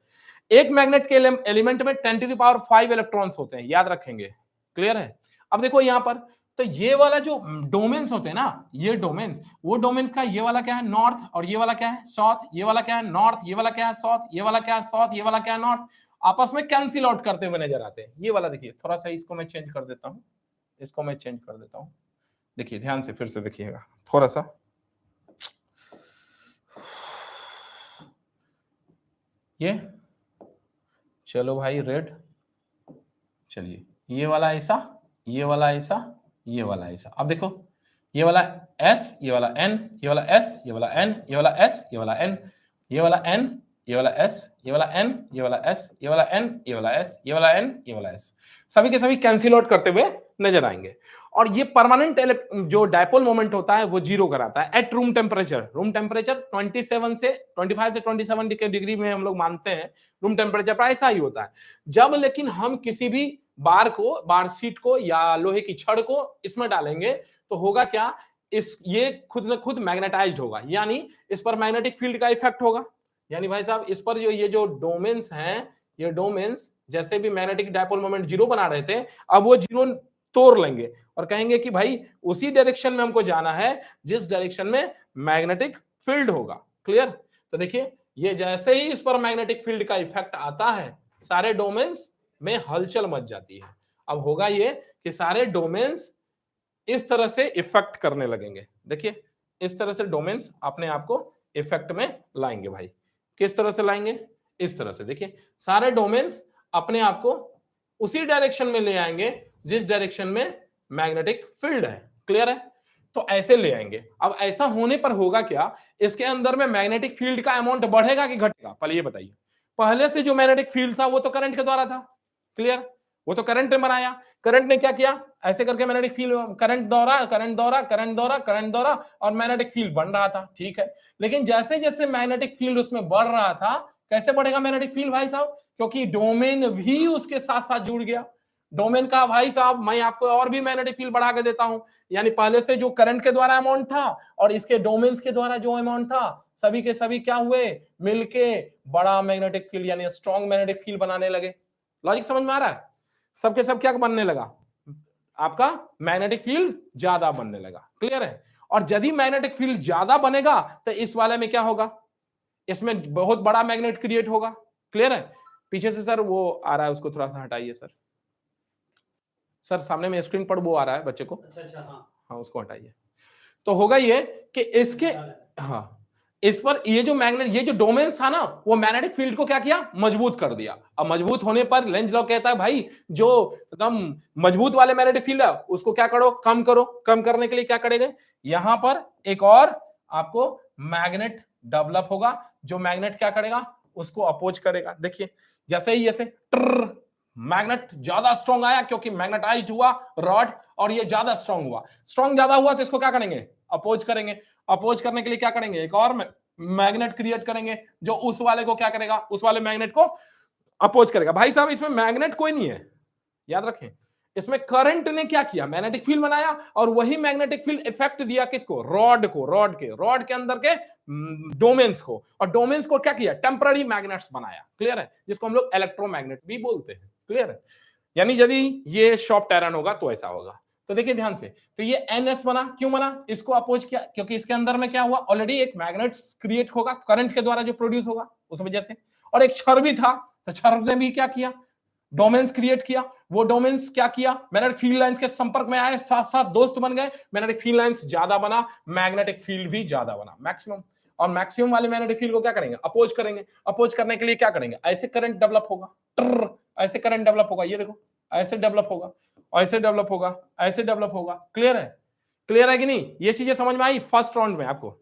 एक मैग्नेट के एलिमेंट में 10⁵ इलेक्ट्रॉन्स होते हैं, याद रखेंगे। क्लियर है? अब देखो यहां पर, तो ये वाला जो डोमेन्स होते हैं ना, ये डोमेन्स, वो डोमेन्स का ये वाला क्या है, नॉर्थ, और ये वाला क्या है, साउथ। ये वाला क्या है, नॉर्थ, ये वाला क्या है, साउथ, ये वाला क्या है, साउथ, ये वाला क्या है, नॉर्थ। आपस में कैंसिल आउट करते हुए नजर आते हैं। ये वाला देखिए, थोड़ा सा इसको मैं चेंज कर देता हूं, इसको मैं चेंज कर देता हूं। देखिए ध्यान से फिर से देखिएगा थोड़ा सा। ये चलो भाई रेड, चलिए ये वाला ऐसा, ये वाला ऐसा, ये वाला ऐसा। अब देखो ये वाला एस, ये वाला एन, ये वाला एस, ये वाला एन, ये वाला एस, ये वाला एन, ये वाला एन, ये वाला एस, ये वाला एन, ये वाला एस, ये वाला एन, ये वाला एस, ये वाला एन, ये वाला एस। सभी के सभी कैंसिल आउट करते हुए नजर आएंगे। और ये परमानेंट जो डायपोल मोमेंट होता है वो 0 कराता है eight room temperature. Room temperature 25 से 27 डिग्री में हम लोग मानते हैं रूम टेम्परेचर पर ऐसा ही होता है। जब लेकिन हम किसी भी बार सीट को या लोहे की छड़ को इसमें डालेंगे तो होगा क्या, ये खुद न खुद मैग्नेटाइज्ड होगा, यानी इस पर मैग्नेटिक फील्ड का इफेक्ट होगा। यानी भाई साहब इस पर जो ये जो डोमेन्स हैं, ये डोमेन्स जैसे भी मैग्नेटिक डायपोल मोमेंट 0 बना रहे थे, अब वो 0 तोड़ लेंगे और कहेंगे कि भाई उसी डायरेक्शन में हमको जाना है जिस डायरेक्शन में मैग्नेटिक फील्ड होगा। क्लियर? तो देखिए ये जैसे ही इस पर मैग्नेटिक फील्ड का इफेक्ट आता है, सारे डोमेन्स में हलचल मच जाती है। अब होगा ये कि सारे डोमेन्स इस तरह से इफेक्ट करने लगेंगे। देखिए इस तरह से डोमेन्स अपने आप को इफेक्ट में लाएंगे। भाई किस तरह से लाएंगे? इस तरह से। देखिए सारे डोमेन्स अपने आप को उसी डायरेक्शन में ले आएंगे जिस डायरेक्शन में मैग्नेटिक फील्ड है। क्लियर है? तो ऐसे ले आएंगे। अब ऐसा होने पर होगा क्या, इसके अंदर में मैग्नेटिक फील्ड का अमाउंट बढ़ेगा कि घटेगा? पहले ये बताइए। पहले से जो मैग्नेटिक फील्ड था वो तो करंट के द्वारा था। क्लियर? वो तो करंट ने बनाया। करंट ने क्या किया, ऐसे करके मैग्नेटिक फील्ड, करंट दौरा, करंट दौरा, करंट दौरा, करंट दौरा, और मैग्नेटिक फील्ड बन रहा था। ठीक है, लेकिन जैसे जैसे मैग्नेटिक फील्ड उसमें बढ़ रहा था, कैसे बढ़ेगा मैग्नेटिक फील्ड भाई साहब? क्योंकि डोमेन भी उसके साथ साथ जुड़ गया। डोमेन का भाई साहब मैं आपको और भी मैग्नेटिक फील्ड बढ़ा के देता हूं। यानी पहले से जो करंट के द्वारा अमाउंट था और इसके डोमेन्स के द्वारा जो अमाउंट था, सभी के सभी क्या हुए, मिलके बड़ा मैग्नेटिक फील्ड यानी स्ट्रॉन्ग मैग्नेटिक फील्ड बनाने लगे। लॉजिक समझ में आ रहा है? सबके सब क्या बनने लगा, आपका मैग्नेटिक फील्ड ज्यादा बनने लगा। क्लियर है? और यदि मैग्नेटिक फील्ड ज्यादा बनेगा तो इस वाले में क्या होगा, इसमें बहुत बड़ा मैग्नेट क्रिएट होगा। क्लियर है? पीछे से सर वो आ रहा है, उसको थोड़ा सा हटाइए सर। सर सामने में स्क्रीन पर वो आ रहा है बच्चे को। अच्छा हाँ उसको हटाइए। तो होगा ये कि इसके, हाँ इस पर ये जो मैग्नेट, ये जो डोमेन्स था ना, वो मैग्नेटिक फील्ड को क्या किया, मजबूत कर दिया। अब मजबूत होने पर लेंज लॉ कहता है भाई जो एकदम मजबूत वाले मैग्नेटिक फील्ड है उसको क्या करो, कम करो। कम करने के लिए क्या करेंगे, यहां पर एक और आपको मैग्नेट डेवलप होगा, जो मैग्नेट क्या करेगा, उसको अपोज करेगा। देखिए जैसे ही ऐसे मैग्नेट ज्यादा स्ट्रॉन्ग आया क्योंकि मैग्नेटाइज्ड हुआ रॉड, और ये ज्यादा स्ट्रॉन्ग हुआ। स्ट्रॉन्ग ज्यादा हुआ तो इसको क्या करेंगे, अपोज करेंगे। अपोज करने के लिए क्या करेंगे, एक और मैग्नेट क्रिएट करेंगे जो उस वाले को क्या करेगा, उस वाले मैग्नेट को अपोज करेगा। भाई साहब इसमें मैग्नेट कोई नहीं है, याद रखें। इसमें करंट ने क्या किया, मैग्नेटिक फील्ड बनाया, और वही मैग्नेटिक फील्ड इफेक्ट दिया किसको, रॉड को, रॉड के अंदर के डोमेन्स को, और डोमेन्स को क्या किया, टेम्पररी मैग्नेट्स बनाया। क्लियर है, जिसको हम लोग इलेक्ट्रोमैग्नेट भी बोलते हैं। क्लियर है, यानी यदि ये शॉर्ट टेरन होगा तो ऐसा होगा। तो देखिए ध्यान से, तो ये NS बना, क्यों बना, इसको अपोज किया क्योंकि इसके अंदर में क्या हुआ, ऑलरेडी एक मैग्नेट क्रिएट होगा करंट के द्वारा जो प्रोड्यूस होगा उस वजह से, और एक क्षर भी था, तो क्षर ने भी क्या किया, डोमेन्स क्रिएट किया। वो डोमेन्स क्या किया, मैग्नेटिक फील्ड लाइंस के संपर्क में आए, साथ साथ दोस्त बन गए, मैग्नेटिक फील्ड लाइंस ज्यादा बना, मैग्नेटिक फील्ड भी ज्यादा बना, मैक्सिमम। और मैक्सिमम वाले मैग्नेटिक फील्ड को क्या करेंगे, अपोज करेंगे। अपोज करने के लिए क्या करेंगे, ऐसे करंट डेवलप होगा, ऐसे करंट डेवलप होगा, ये देखो ऐसे डेवलप होगा, ऐसे डेवलप होगा, ऐसे डेवलप होगा। क्लियर है, क्लियर है कि नहीं, ये चीजें समझ में आई फर्स्ट राउंड में आपको,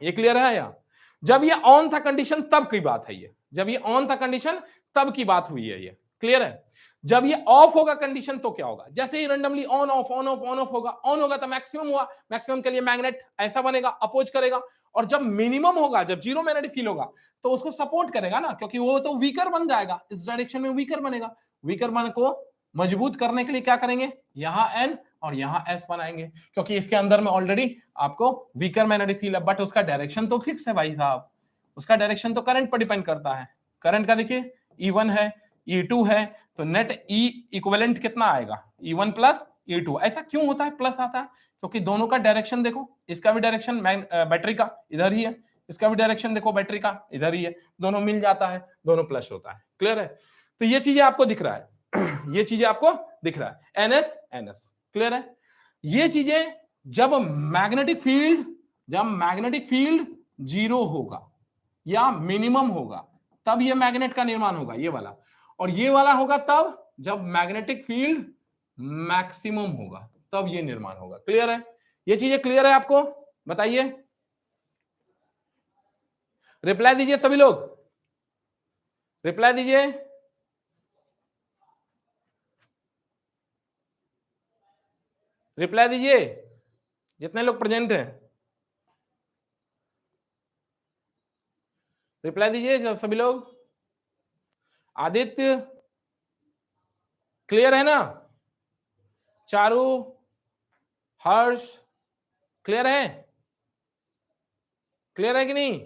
ये क्लियर है यार। जब ये ऑन था कंडीशन तब की बात है, ये जब ये ऑन था कंडीशन तब की बात हुई है ये। क्लियर है, जब ये ऑफ होगा कंडीशन तो क्या होगा, जैसे ही randomly on off on off on off होगा, ऑन होगा तो मैक्सिमम हुआ, मैक्सिमम के लिए मैग्नेट ऐसा बनेगा, अपोज करेगा। और जब मिनिमम होगा, जब जीरो मैग्नेटिक फील्ड होगा, तो उसको सपोर्ट करेगा ना, क्योंकि वो तो वीकर बन जाएगा, इस डायरेक्शन में वीकर बनेगा। वीकर बन को मजबूत करने के लिए क्या करेंगे, यहां N और यहां S बनाएंगे, क्योंकि इसके अंदर में ऑलरेडी आपको वीकर मैग्नेटिक फील्ड है, बट उसका डायरेक्शन तो फिक्स है भाई साहब, उसका डायरेक्शन तो करंट पर डिपेंड करता है। करंट का देखिए E1 है, E2 है, तो नेट E इक्विवेलेंट कितना आएगा, E1 प्लस E2। ऐसा क्यों होता है, प्लस आता है, क्योंकि दोनों का डायरेक्शन देखो, इसका भी डायरेक्शन बैटरी का इधर ही है, इसका भी डायरेक्शन देखो बैटरी का इधर ही है, दोनों मिल जाता है, दोनों प्लस होता है। क्लियर है, तो ये चीजें आपको दिख रहा है, ये चीजें आपको दिख रहा है, NS। क्लियर है, ये चीजें जब मैग्नेटिक फील्ड जीरो होगा या मिनिमम होगा तब ये मैग्नेट का निर्माण होगा, ये वाला, और ये वाला होगा तब जब मैग्नेटिक फील्ड मैक्सिमम होगा तब ये निर्माण होगा। क्लियर है, ये चीजें क्लियर है आपको, बताइए, रिप्लाई दीजिए सभी लोग, रिप्लाई दीजिए। रिप्लाई दीजिए जितने लोग प्रेजेंट हैं, रिप्लाई दीजिए सभी लोग। आदित्य क्लियर है ना, चारू, हर्ष क्लियर है, क्लियर है कि नहीं,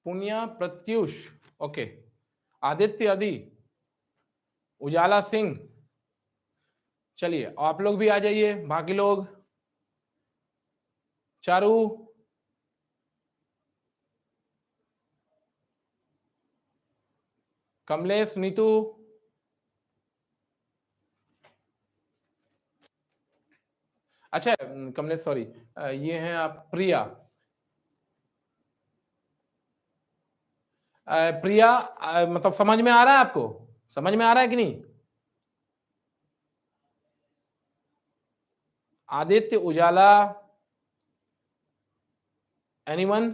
पुनिया, प्रत्युष, ओके, आदित्य, आदि, उजाला सिंह, चलिए आप लोग भी आ जाइए, बाकी लोग, चारू, कमलेश, नीतू, अच्छा कमलेश सॉरी, ये हैं आप प्रिया, प्रिया मतलब समझ में आ रहा है आपको, समझ में आ रहा है कि नहीं, आदित्य, उजाला, एनीवन,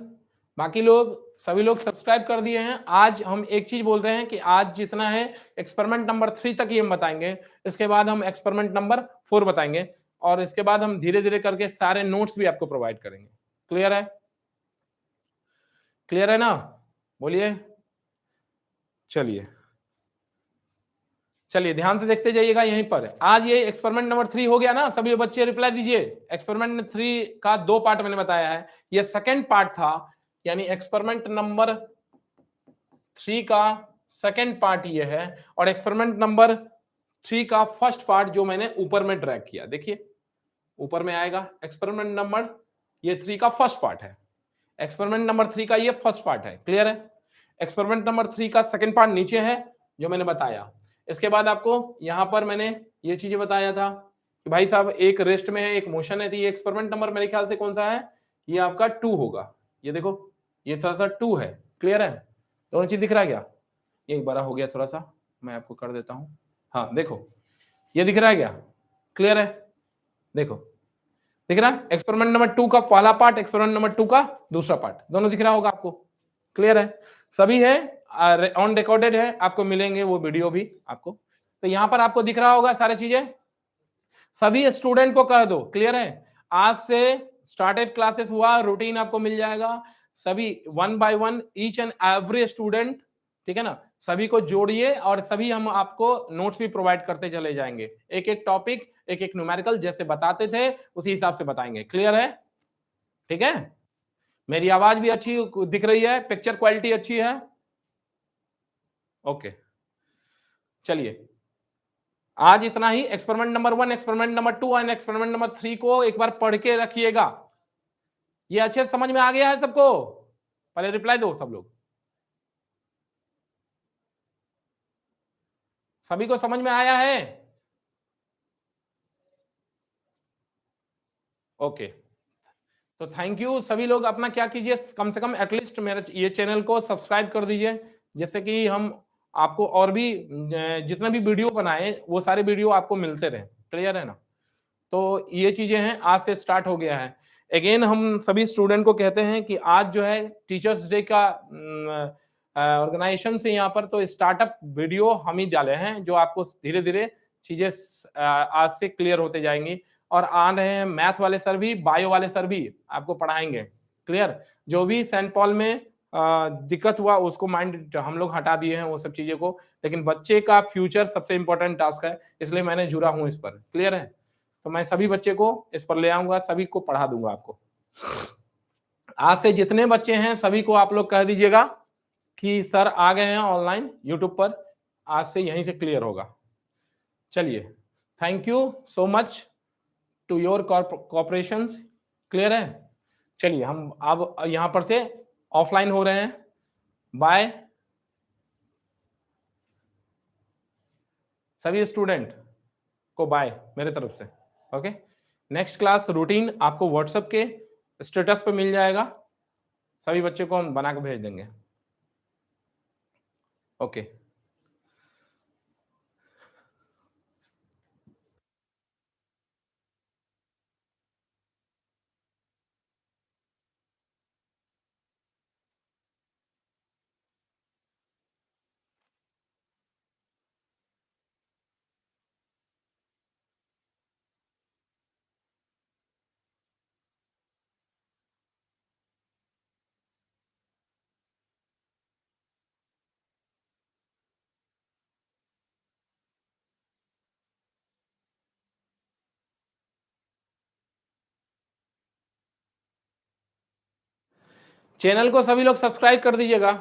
बाकी लोग, सभी लोग सब्सक्राइब कर दिए हैं। आज हम एक चीज बोल रहे हैं कि आज जितना है एक्सपेरिमेंट नंबर 3 तक ही हम बताएंगे, इसके बाद हम एक्सपेरिमेंट नंबर 4 बताएंगे, और इसके बाद हम धीरे धीरे करके सारे नोट्स भी आपको प्रोवाइड करेंगे। क्लियर है, क्लियर है ना, बोलिए, चलिए चलिए ध्यान से देखते जाइएगा। यहीं पर आज ये एक्सपेरिमेंट नंबर 3 हो गया ना, सभी बच्चे रिप्लाई दीजिए। एक्सपेरिमेंट 3 का 2 पार्ट मैंने बताया है, ये सेकंड पार्ट था, यानी एक्सपेरिमेंट नंबर 3 का सेकंड पार्ट ये है, और एक्सपेरिमेंट नंबर 3 का फर्स्ट पार्ट जो मैंने ऊपर में ड्रैग किया, देखिए ऊपर में आएगा एक्सपेरिमेंट नंबर, ये 3 का फर्स्ट पार्ट है, एक्सपेरिमेंट नंबर 3 का ये फर्स्ट पार्ट है। क्लियर है, एक्सपेरिमेंट नंबर 3 का सेकंड पार्ट नीचे है जो मैंने बताया। इसके बाद आपको यहां पर मैंने ये चीजें बताया था कि भाई साहब एक रेस्ट में है, एक मोशन है, तो ये एक्सपेरिमेंट नंबर मेरे ख्याल से कौन सा है, ये आपका 2 होगा, ये देखो ये थोड़ा सा 2 है। क्लियर है, दोनों चीज दिख रहा है क्या, ये बड़ा हो गया थोड़ा सा, मैं आपको कर देता हूं, हाँ देखो ये दिख रहा है क्या, क्लियर है, देखो दिख रहा है, एक्सपेरिमेंट नंबर 2 का पहला पार्ट, एक्सपेरिमेंट नंबर 2 का दूसरा पार्ट, दोनों दिख रहा होगा आपको। क्लियर है, सभी है ऑन रिकॉर्डेड है, आपको मिलेंगे वो वीडियो भी आपको, तो यहां पर आपको दिख रहा होगा सारी चीजें। सभी स्टूडेंट को कर दो, क्लियर है, आज से स्टार्टेड क्लासेस हुआ, रूटीन आपको मिल जाएगा, सभी 1 by 1 each and every student, ठीक है ना, सभी को जोड़िए और सभी हम आपको नोट्स भी प्रोवाइड करते चले जाएंगे, एक एक टॉपिक, एक एक न्यूमेरिकल जैसे बताते थे उसी हिसाब से बताएंगे। क्लियर है? ठीक है, मेरी आवाज भी अच्छी दिख रही है, पिक्चर क्वालिटी अच्छी है? ओके, चलिए आज इतना ही। एक्सपेरिमेंट नंबर 1, एक्सपेरिमेंट नंबर 2 और एक्सपेरिमेंट नंबर 3 को एक बार पढ़ के रखिएगा। ये अच्छे से समझ में आ गया है सबको? पहले रिप्लाई दो सब लोग। सभी को समझ में आया है? ओके, तो थैंक यू। सभी लोग अपना क्या कीजिए, कम से कम एटलीस्ट मेरे ये चैनल को सब्सक्राइब कर दीजिए, जिससे कि हम आपको और भी जितने भी वीडियो बनाए वो सारे वीडियो आपको मिलते रहे। क्लियर है ना? तो ये चीजें हैं, आज से स्टार्ट हो गया है। अगेन हम सभी स्टूडेंट को कहते हैं कि आज जो है टीचर्स डे का ऑर्गेनाइजेशन से यहाँ पर तो स्टार्टअप वीडियो हम ही डाले हैं, जो आपको धीरे धीरे चीजें आज से क्लियर होते जाएंगी। और आ रहे हैं मैथ वाले सर भी, बायो वाले सर भी आपको पढ़ाएंगे। क्लियर? जो भी सेंट पॉल में दिक्कत हुआ उसको माइंड हम लोग हटा दिए हैं वो सब चीजें को, लेकिन बच्चे का फ्यूचर सबसे इंपॉर्टेंट टास्क है, इसलिए मैंने जुड़ा हूं इस पर। क्लियर है? तो मैं सभी बच्चे को इस पर ले आऊंगा, सभी को पढ़ा दूंगा आपको। आज से जितने बच्चे हैं सभी को आप लोग कह दीजिएगा कि सर आ गए हैं ऑनलाइन यूट्यूब पर, आज से यहीं से क्लियर होगा। चलिए, thank you so much to your cooperation. Clear है? चलिए हम अब यहां पर से ऑफलाइन हो रहे हैं। बाय सभी स्टूडेंट को, बाय मेरे तरफ से। ओके, नेक्स्ट क्लास रूटीन आपको व्हाट्सएप के स्टेटस पे मिल जाएगा, सभी बच्चे को हम बना के भेज देंगे। ओके, चैनल को सभी लोग सब्सक्राइब कर दीजिएगा।